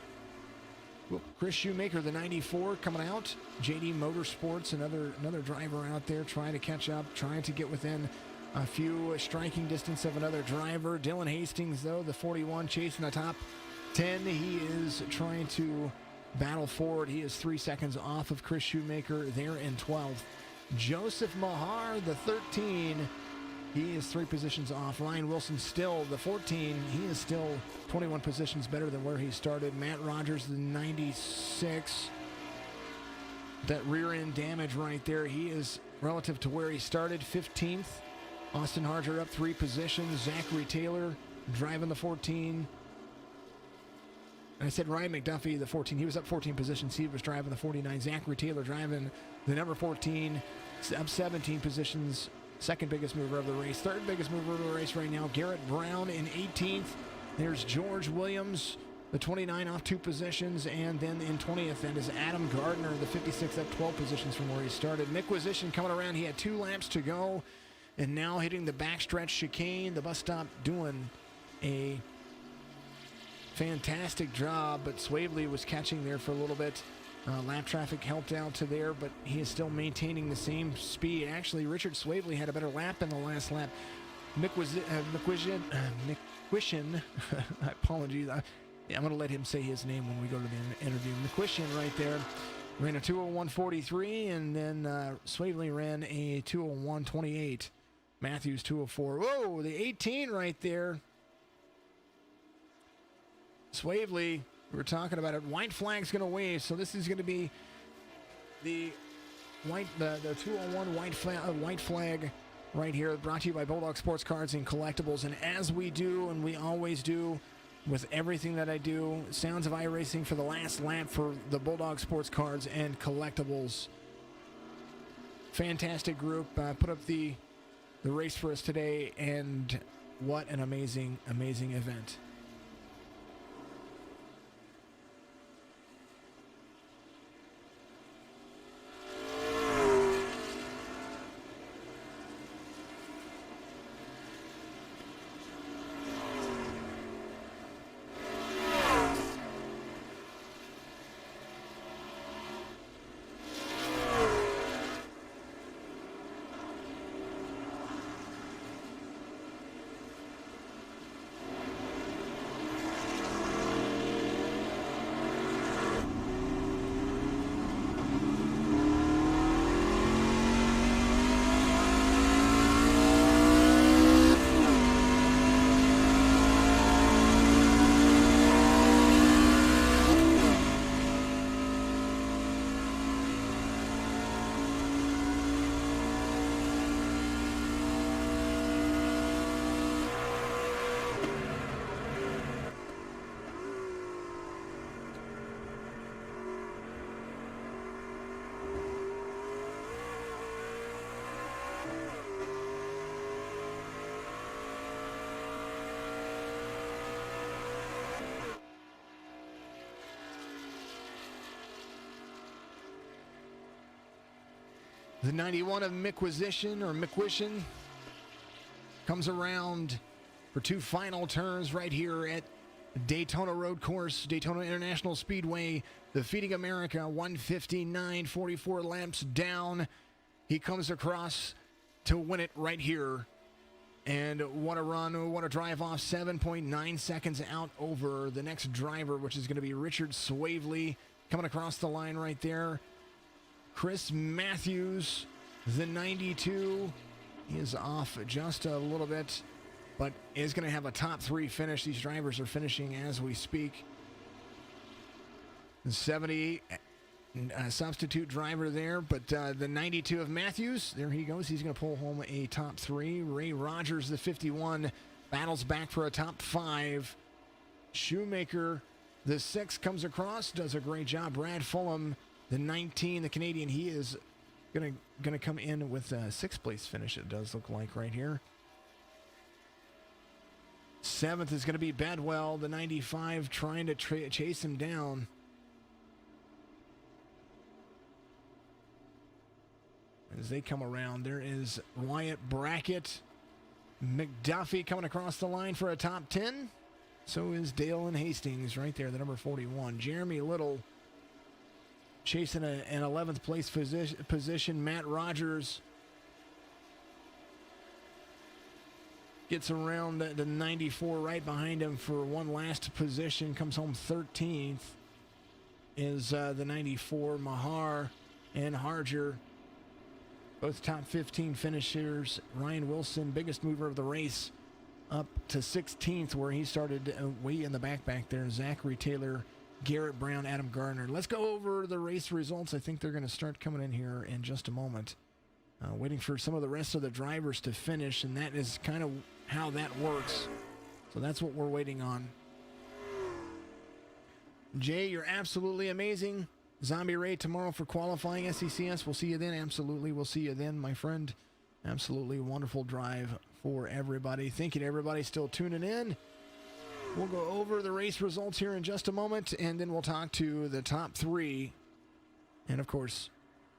the 94, coming out. JD Motorsports, another driver out there trying to catch up, trying to get within a few striking distance of another driver. Dylan Hastings, though, the 41, chasing the top 10. He is trying to battle forward. He is 3 seconds off of Chris Shoemaker there in 12th. Joseph Mahar, the 13, he is 3 positions off. Ryan Wilson still the 14. He is still 21 positions better than where he started. Matt Rogers, the 96. That rear end damage right there, he is relative to where he started, 15th. Austin Harger up 3 positions. Zachary Taylor driving the 14. And I said Ryan McDuffie, the 14. He was up 14 positions. He was driving the 49. Zachary Taylor driving the number 14, up 17 positions. Second biggest mover of the race. Third biggest mover of the race right now, Garrett Brown in 18th. There's George Williams, the 29, off 2 positions. And then in 20th, that is Adam Gardner, the 56, up 12 positions from where he started. Mickwisition coming around. He had 2 laps to go. And now hitting the backstretch chicane. The bus stop doing a fantastic job, but Swavely was catching there for a little bit. Lap traffic helped out to there, but he is still maintaining the same speed. Actually, Richard Swavely had a better lap in the last lap. Mickwisition, apologies. I'm going to let him say his name when we go to the interview. Mickwisition right there ran a 2:01.43, and then Swavely ran a 2:01.28. Matthews 2:04. Whoa, the 18 right there. Swavely, we were talking about it. White flag's going to wave, so this is going to be the 2:01 white flag right here, brought to you by Bulldog Sports Cards and Collectibles. And as we do, and we always do with everything that I do, Sounds of iRacing for the last lap for the Bulldog Sports Cards and Collectibles. Fantastic group. Put up the race for us today, and what an amazing, amazing event. The 91 of McQuistion comes around for 2 final turns right here at Daytona Road Course, Daytona International Speedway, defeating America 159.44 laps down. He comes across to win it right here. And what a run, what a drive off, 7.9 seconds out over the next driver, which is going to be Richard Swavely, coming across the line right there. Chris Matthews, the 92, he is off just a little bit, but is going to have a top 3 finish. These drivers are finishing as we speak. 70 substitute driver there, but the 92 of Matthews, there he goes. He's going to pull home a top 3. Ray Rogers, the 51, battles back for a top 5. Shoemaker, the 6, comes across, does a great job. Brad Fulham, the 19, the Canadian, he is gonna come in with a 6th place finish, it does look like right here. 7th is going to be Bedwell, the 95, trying to chase him down. As they come around, there is Wyatt Brackett. McDuffie coming across the line for a top 10. So is Dale Hastings right there, the number 41. Jeremy Little chasing an 11th place position. Matt Rogers gets around the 94 right behind him for one last position. Comes home 13th is the 94, Mahar and Harger. Both top 15 finishers. Ryan Wilson, biggest mover of the race, up to 16th where he started way in the back there. Zachary Taylor, Garrett Brown, Adam Gardner. Let's go over the race results. I think they're going to start coming in here in just a moment. Waiting for some of the rest of the drivers to finish, and that is kind of how that works. So that's what we're waiting on. Jay, you're absolutely amazing. Zombie Ray tomorrow for qualifying SCCS. We'll see you then. Absolutely. We'll see you then, my friend. Absolutely wonderful drive for everybody. Thank you to everybody still tuning in. We'll go over the race results here in just a moment, and then we'll talk to the top 3. And, of course,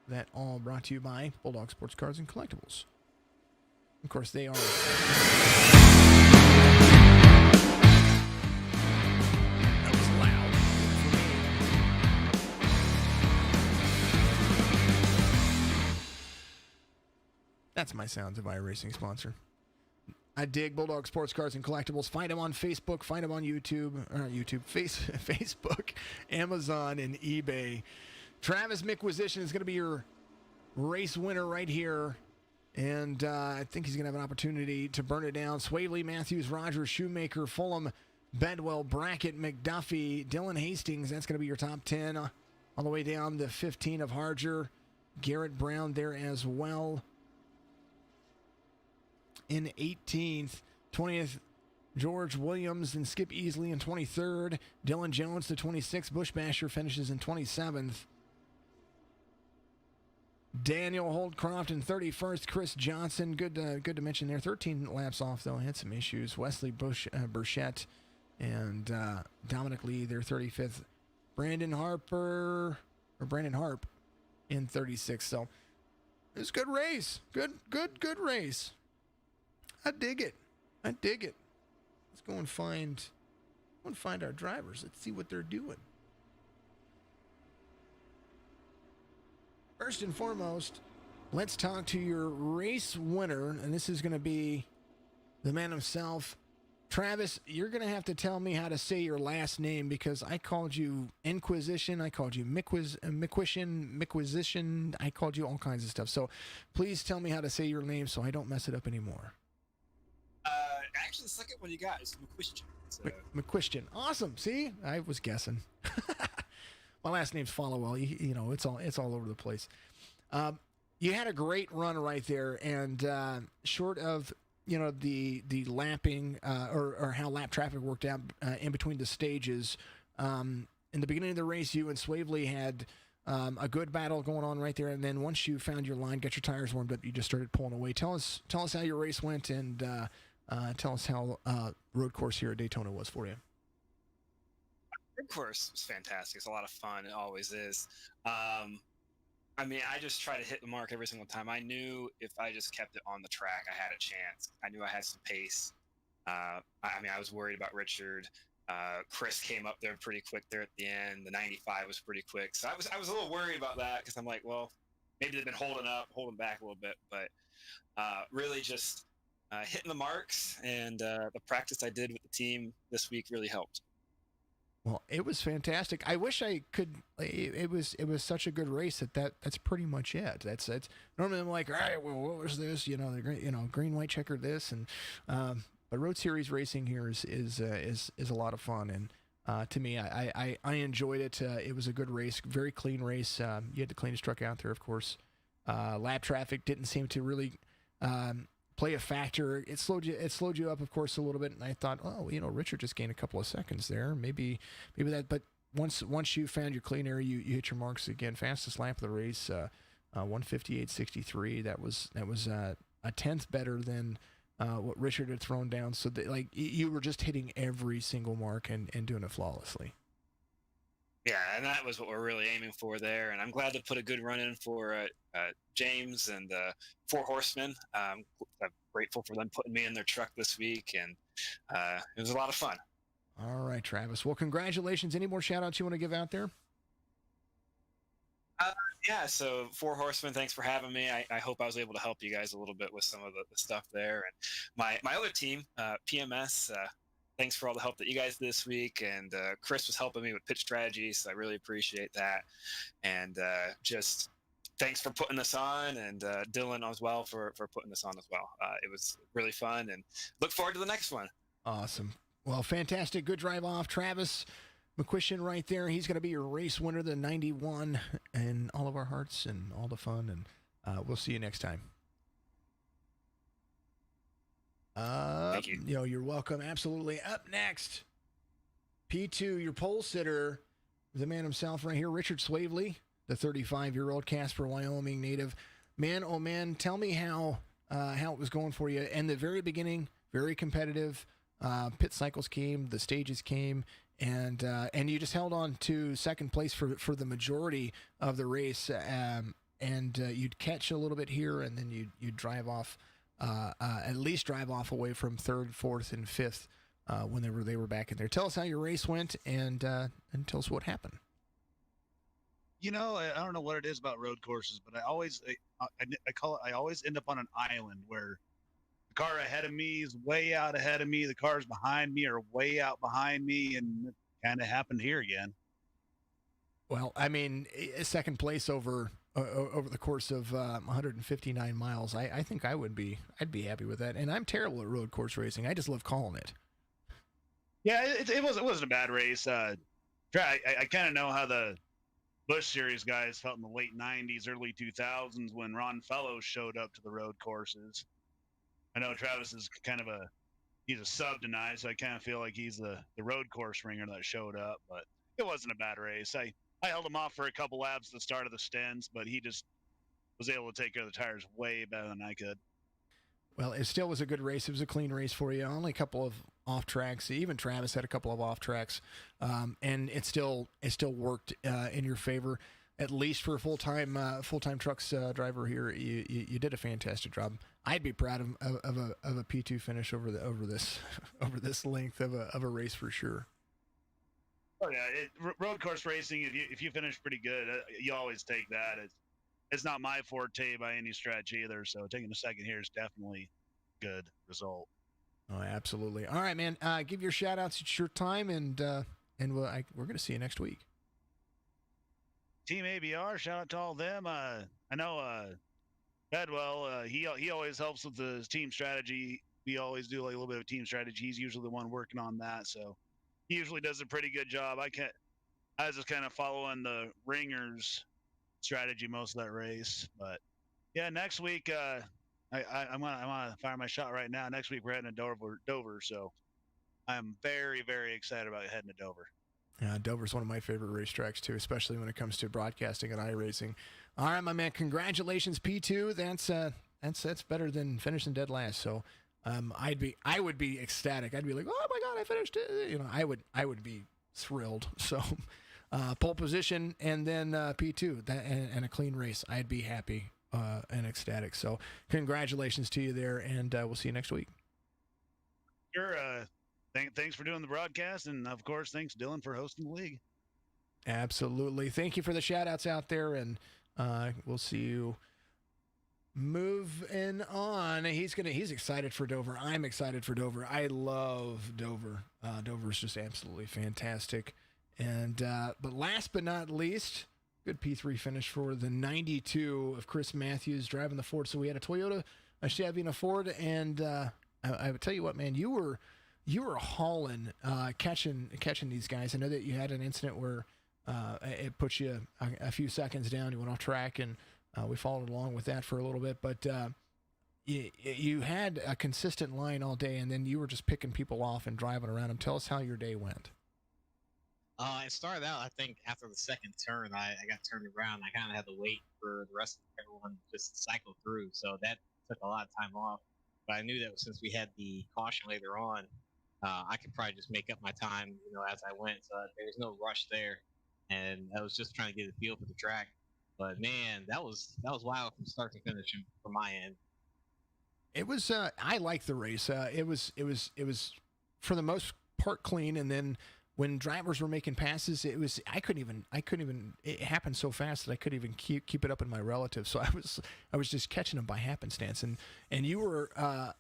that all brought to you by Bulldog Sports Cards and Collectibles. Of course, they are. That was loud. That's my sounds of iRacing sponsor. I dig Bulldog Sports Cards and Collectibles. Find them on Facebook. Find them on Facebook, Amazon, and eBay. Travis McQuistion is going to be your race winner right here. And I think he's going to have an opportunity to burn it down. Swavely, Matthews, Rogers, Shoemaker, Fulham, Bedwell, Brackett, McDuffie, Dylan Hastings. That's going to be your top 10. All the way down the 15 of Harger. Garrett Brown there as well. In 18th, 20th, George Williams and Skip Easley in 23rd. Dylan Jones, the 26th. Bushbasher finishes in 27th. Daniel Holdcroft in 31st. Chris Johnson, good to mention there. 13 laps off, though. Had some issues. Wesley Burchett and Dominic Lee, their 35th. Brandon Harp in 36th. So it was a good race. Good race. I dig it. Let's go and find our drivers. Let's see what they're doing. First and foremost, let's talk to your race winner, and this is going to be the man himself. Travis, you're going to have to tell me how to say your last name because I called you Inquisition, I called you McQuisition, I called you all kinds of stuff. So please tell me how to say your name so I don't mess it up anymore. Actually, the second one you got is McQuistion. So. McQuistion. Awesome. See, I was guessing. My last name's Followell. You know, it's all over the place. You had a great run right there, and short of the lapping or how lap traffic worked out in between the stages. In the beginning of the race, you and Swavely had a good battle going on right there, and then once you found your line, got your tires warmed up, you just started pulling away. Tell us how your race went, and tell us how road course here at Daytona was for you. Road course was fantastic. It's a lot of fun. It always is. I I mean, I just try to hit the mark every single time. I knew if I just kept it on the track, I had a chance. I knew I had some pace. I mean, I was worried about Richard. Chris came up there pretty quick there at the end. The 95 was pretty quick, so I was a little worried about that because I'm like, well, maybe they've been holding back a little bit, but really just hitting the marks and the practice I did with the team this week really helped. Well, it was fantastic. I wish I could. It was such a good race that's pretty much it. That's normally I'm like, all right, well, what was this? You know, the green white checker this, and but road series racing here is a lot of fun, and to me, I enjoyed it. It was a good race, very clean race. You had the cleanest truck out there, of course. Lap traffic didn't seem to really play a factor. It slowed you up, of course, a little bit. And I thought, oh, Richard just gained a couple of seconds there. Maybe that. But once you found your clean area, you hit your marks again. Fastest lap of the race, 1:58.63. That was a tenth better than what Richard had thrown down. So you were just hitting every single mark and doing it flawlessly. Yeah, and that was what we're really aiming for there. And I'm glad to put a good run in for James and Four Horsemen. I'm grateful for them putting me in their truck this week, and it was a lot of fun. All right, Travis. Well, congratulations. Any more shout-outs you want to give out there? Yeah, so Four Horsemen, thanks for having me. I hope I was able to help you guys a little bit with some of the stuff there. And my other team, PMS, thanks for all the help that you guys did this week. And Chris was helping me with pitch strategy, so I really appreciate that. And just thanks for putting this on, and Dylan as well for putting this on as well. It was really fun, and look forward to the next one. Awesome. Well, fantastic. Good drive off, Travis McQuistion right there. He's going to be your race winner, the 91, in all of our hearts and all the fun. And we'll see you next time. Thank you. You're welcome. Absolutely. Up next, P2, your pole sitter, the man himself right here, Richard Swavely, the 35-year-old Casper, Wyoming native. Man, oh man, tell me how it was going for you. In the very beginning, very competitive. Pit cycles came, the stages came, and you just held on to second place for the majority of the race. And you'd catch a little bit here, and then you'd drive off. At least drive off away from third, fourth, and fifth when they were back in there. Tell us how your race went, and tell us what happened. I don't know what it is about road courses, but I always end up on an island where the car ahead of me is way out ahead of me, the cars behind me are way out behind me, and it kind of happened here again. Well, I mean, second place over the course of 159 miles, I think I'd be happy with that. And I'm terrible at road course racing. I just love calling it. Yeah, it wasn't a bad race. I kind of know how the Busch Series guys felt in the late 90s, early 2000s when Ron Fellows showed up to the road courses. I know Travis is he's a sub tonight, so I kind of feel like he's the road course ringer that showed up, but it wasn't a bad race. I held him off for a couple laps at the start of the stints, but he just was able to take care of the tires way better than I could. Well, it still was a good race. It was a clean race for you. Only a couple of off tracks. Even Travis had a couple of off tracks, and it still worked in your favor. At least for a full-time trucks driver here, you did a fantastic job. I'd be proud of a P2 finish over this length of a race for sure. Oh yeah, road course racing. If you finish pretty good, you always take that. It's not my forte by any stretch either. So taking a second here is definitely a good result. Oh, absolutely. All right, man. Give your shout outs. It's your time, and we're going to see you next week. Team ABR, shout out to all of them. I know Bedwell, he always helps with the team strategy. We always do like a little bit of team strategy. He's usually the one working on that, so he usually does a pretty good job. I was just kind of following the ringers strategy most of that race. But yeah, next week I'm gonna fire my shot right now. Next week we're heading to Dover, so I'm very, very excited about heading to Dover. Dover's one of my favorite racetracks too, especially when it comes to broadcasting and iRacing. All right, my man, congratulations, P2. That's better than finishing dead last. So I would be ecstatic. I'd be like, oh my God, I finished it. I would be thrilled. So pole position and then P2 and a clean race, I'd be happy and ecstatic. So congratulations to you there, and we'll see you next week. Sure. Thanks for doing the broadcast, and of course, thanks Dylan for hosting the league. Absolutely. Thank you for the shout outs out there, and we'll see you moving on. He's excited for Dover. I'm excited for Dover. I love Dover. Dover's just absolutely fantastic. And but last but not least, good P3 finish for the 92 of Chris Matthews driving the Ford. So we had a Toyota, a Chevy, and a Ford, and I would tell you what, man, you were hauling, catching these guys. I know that you had an incident where it put you a few seconds down. You went off track, and we followed along with that for a little bit. But you had a consistent line all day, and then you were just picking people off and driving around them. Tell us how your day went. It started out, I think, after the second turn, I got turned around. I kind of had to wait for the rest of everyone just to cycle through. So that took a lot of time off. But I knew that since we had the caution later on, I could probably just make up my time, as I went. So there was no rush there. And I was just trying to get a feel for the track. But man, that was wild from start to finish from my end. It was. I liked the race. It was for the most part clean, and then when drivers were making passes, I couldn't even. It happened so fast that I couldn't even keep it up in my relatives. So I was just catching them by happenstance, and you were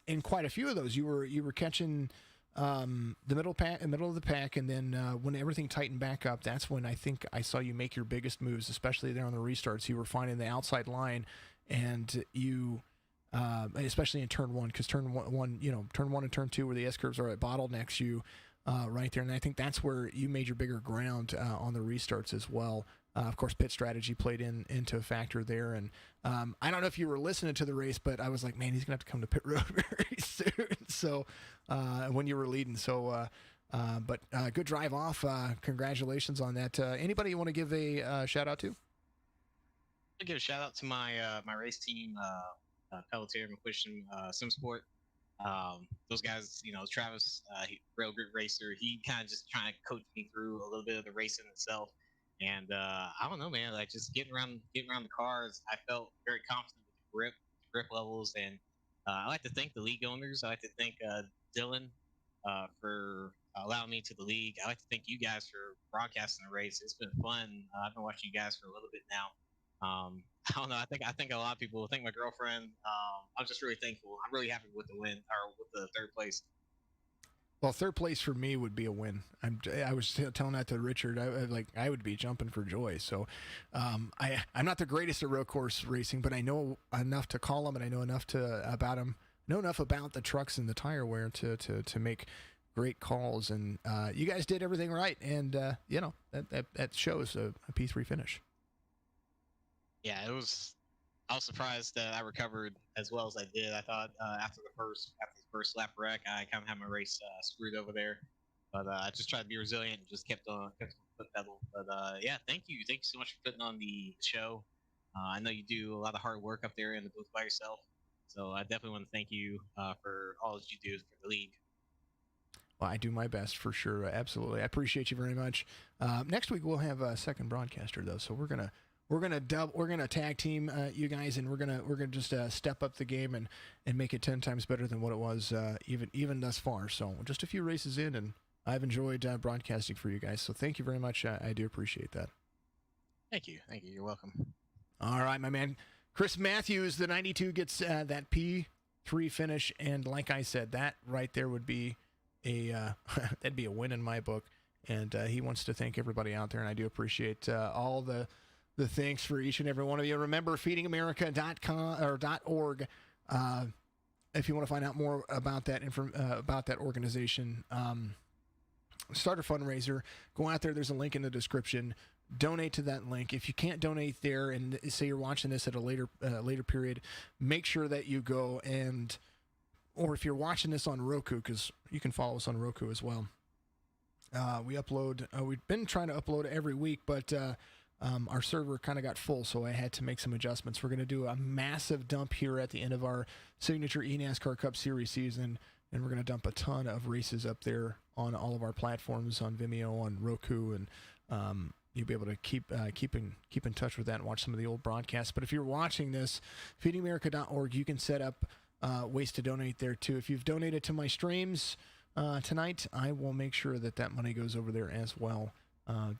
in quite a few of those. You were catching the middle of the pack, and then when everything tightened back up, that's when I think I saw you make your biggest moves, especially there on the restarts. You were finding the outside line, and you. Especially in turn one, because turn one and turn two, where the S curves are at bottlenecks, you right there, and I think that's where you made your bigger ground on the restarts as well. Of course, pit strategy played into a factor there, and I don't know if you were listening to the race, but I was like, man, he's gonna have to come to pit road very soon. So when you were leading, but good drive off. Congratulations on that. Anybody you want to give a shout out to? I'll give a shout out to my my race team. Pelletier, McQuistion, SimSport. Those guys, Travis, real good racer. He kind of just trying to coach me through a little bit of the racing itself. And I don't know, man, like just getting around the cars, I felt very confident with the grip levels. And I like to thank the league owners. I like to thank Dylan for allowing me to the league. I like to thank you guys for broadcasting the race. It's been fun. I've been watching you guys for a little bit now. I don't know. I think a lot of people. I think my girlfriend. I'm just really thankful. I'm really happy with the win or with the third place. Well, third place for me would be a win. I was telling that to Richard. I would be jumping for joy. So, I'm not the greatest at road course racing, but I know enough to call them, and I know enough about them. Know enough about the trucks and the tire wear to make great calls. And you guys did everything right, and that shows a P3 finish. Yeah, I was surprised that I recovered as well as I did. I thought after the first lap wreck, I kind of had my race screwed over there, but I just tried to be resilient and just kept on foot pedal. But yeah, thank you so much for putting on the show. I know you do a lot of hard work up there in the booth by yourself, so I definitely want to thank you for all that you do for the league. Well, I do my best for sure. Absolutely, I appreciate you very much. Next week we'll have a second broadcaster though, so we're gonna tag team you guys, and we're gonna just step up the game and make it 10 times better than what it was even thus far. So just a few races in, and I've enjoyed broadcasting for you guys. So thank you very much. I do appreciate that. Thank you. You're welcome. All right, my man, Chris Matthews, the 92 gets that P3 finish, and like I said, that right there would be that'd be a win in my book. And he wants to thank everybody out there, and I do appreciate all the thanks for each and every one of you. Remember, feedingamerica.com or .org if you want to find out more about that about that organization. Start a fundraiser. Go out there. There's a link in the description. Donate to that link. If you can't donate there, and say you're watching this at a later period, make sure that you go or if you're watching this on Roku, because you can follow us on Roku as well. We upload. We've been trying to upload every week, but our server kind of got full, so I had to make some adjustments. We're going to do a massive dump here at the end of our signature eNASCAR Cup Series season, and we're going to dump a ton of races up there on all of our platforms, on Vimeo, on Roku, and you'll be able to keep in touch with that and watch some of the old broadcasts. But if you're watching this, feedingamerica.org, you can set up ways to donate there too. If you've donated to my streams tonight, I will make sure that money goes over there as well.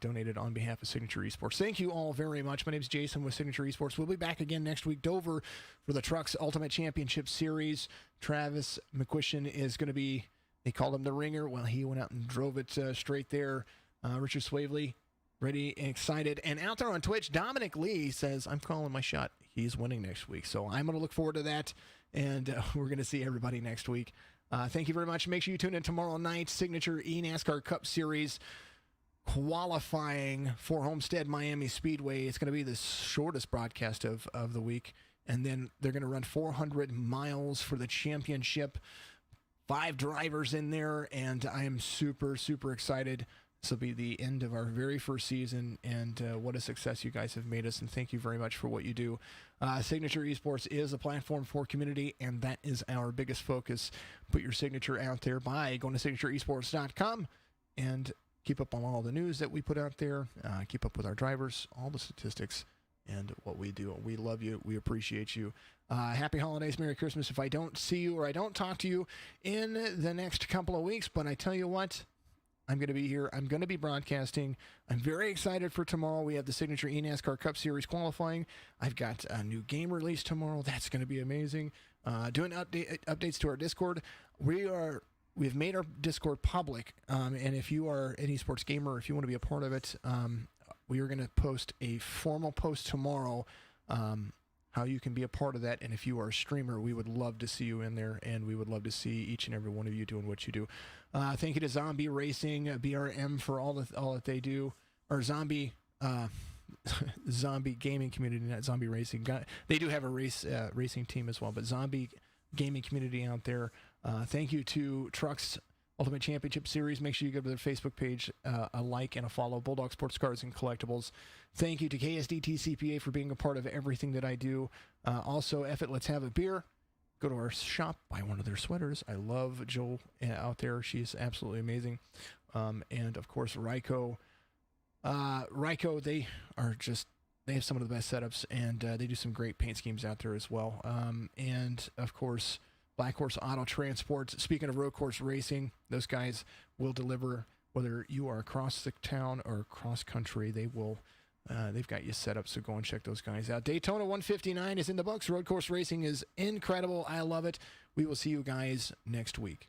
Donated on behalf of Signature Esports. Thank you all very much. My name is Jason with Signature Esports. We'll be back again next week, Dover, for the TRUCS Ultimate Championship Series. Travis McQuistion is going to be, they called him the ringer. Well, he went out and drove it straight there. Richard Swavely, ready and excited. And out there on Twitch, Dominic Lee says, I'm calling my shot. He's winning next week. So I'm going to look forward to that. And we're going to see everybody next week. Thank you very much. Make sure you tune in tomorrow night. Signature eNASCAR Cup Series qualifying for Homestead Miami Speedway. It's going to be the shortest broadcast of the week. And then they're going to run 400 miles for the championship. 5 drivers in there. And I am super, super excited. This will be the end of our very first season, and what a success you guys have made us, and thank you very much for what you do. Signature Esports is a platform for community, and that is our biggest focus. Put your signature out there by going to signatureesports.com and keep up on all the news that we put out there, keep up with our drivers, all the statistics, and what we do. We love you. We appreciate you. Happy holidays, Merry Christmas if I don't see you or I don't talk to you in the next couple of weeks, but I tell you what, I'm going to be here. I'm going to be broadcasting. I'm very excited for tomorrow. We have the Signature eNASCAR Cup Series qualifying. I've got a new game release tomorrow. That's going to be amazing. Doing updates to our Discord. We've made our Discord public, and if you are an esports gamer, if you want to be a part of it, we are going to post a formal post tomorrow, how you can be a part of that. And if you are a streamer, we would love to see you in there, and we would love to see each and every one of you doing what you do. Thank you to Zombie Racing, BRM for all that they do, or Zombie Gaming Community, not Zombie Racing. They do have a racing team as well, but Zombie Gaming Community out there. Thank you to TRUCS Ultimate Championship Series. Make sure you go to their Facebook page, a like and a follow. Bulldog Sports Cars and Collectibles. Thank you to KSDT CPA for being a part of everything that I do. Also, F it, let's have a beer. Go to our shop, buy one of their sweaters. I love Joel out there. She's absolutely amazing. And of course, RYCO. RYCO, they have some of the best setups, and they do some great paint schemes out there as well. And of course, Black Horse Auto Transport. Speaking of road course racing, those guys will deliver whether you are across the town or across country. They will. They've got you set up, so go and check those guys out. Daytona 159 is in the books. Road course racing is incredible. I love it. We will see you guys next week.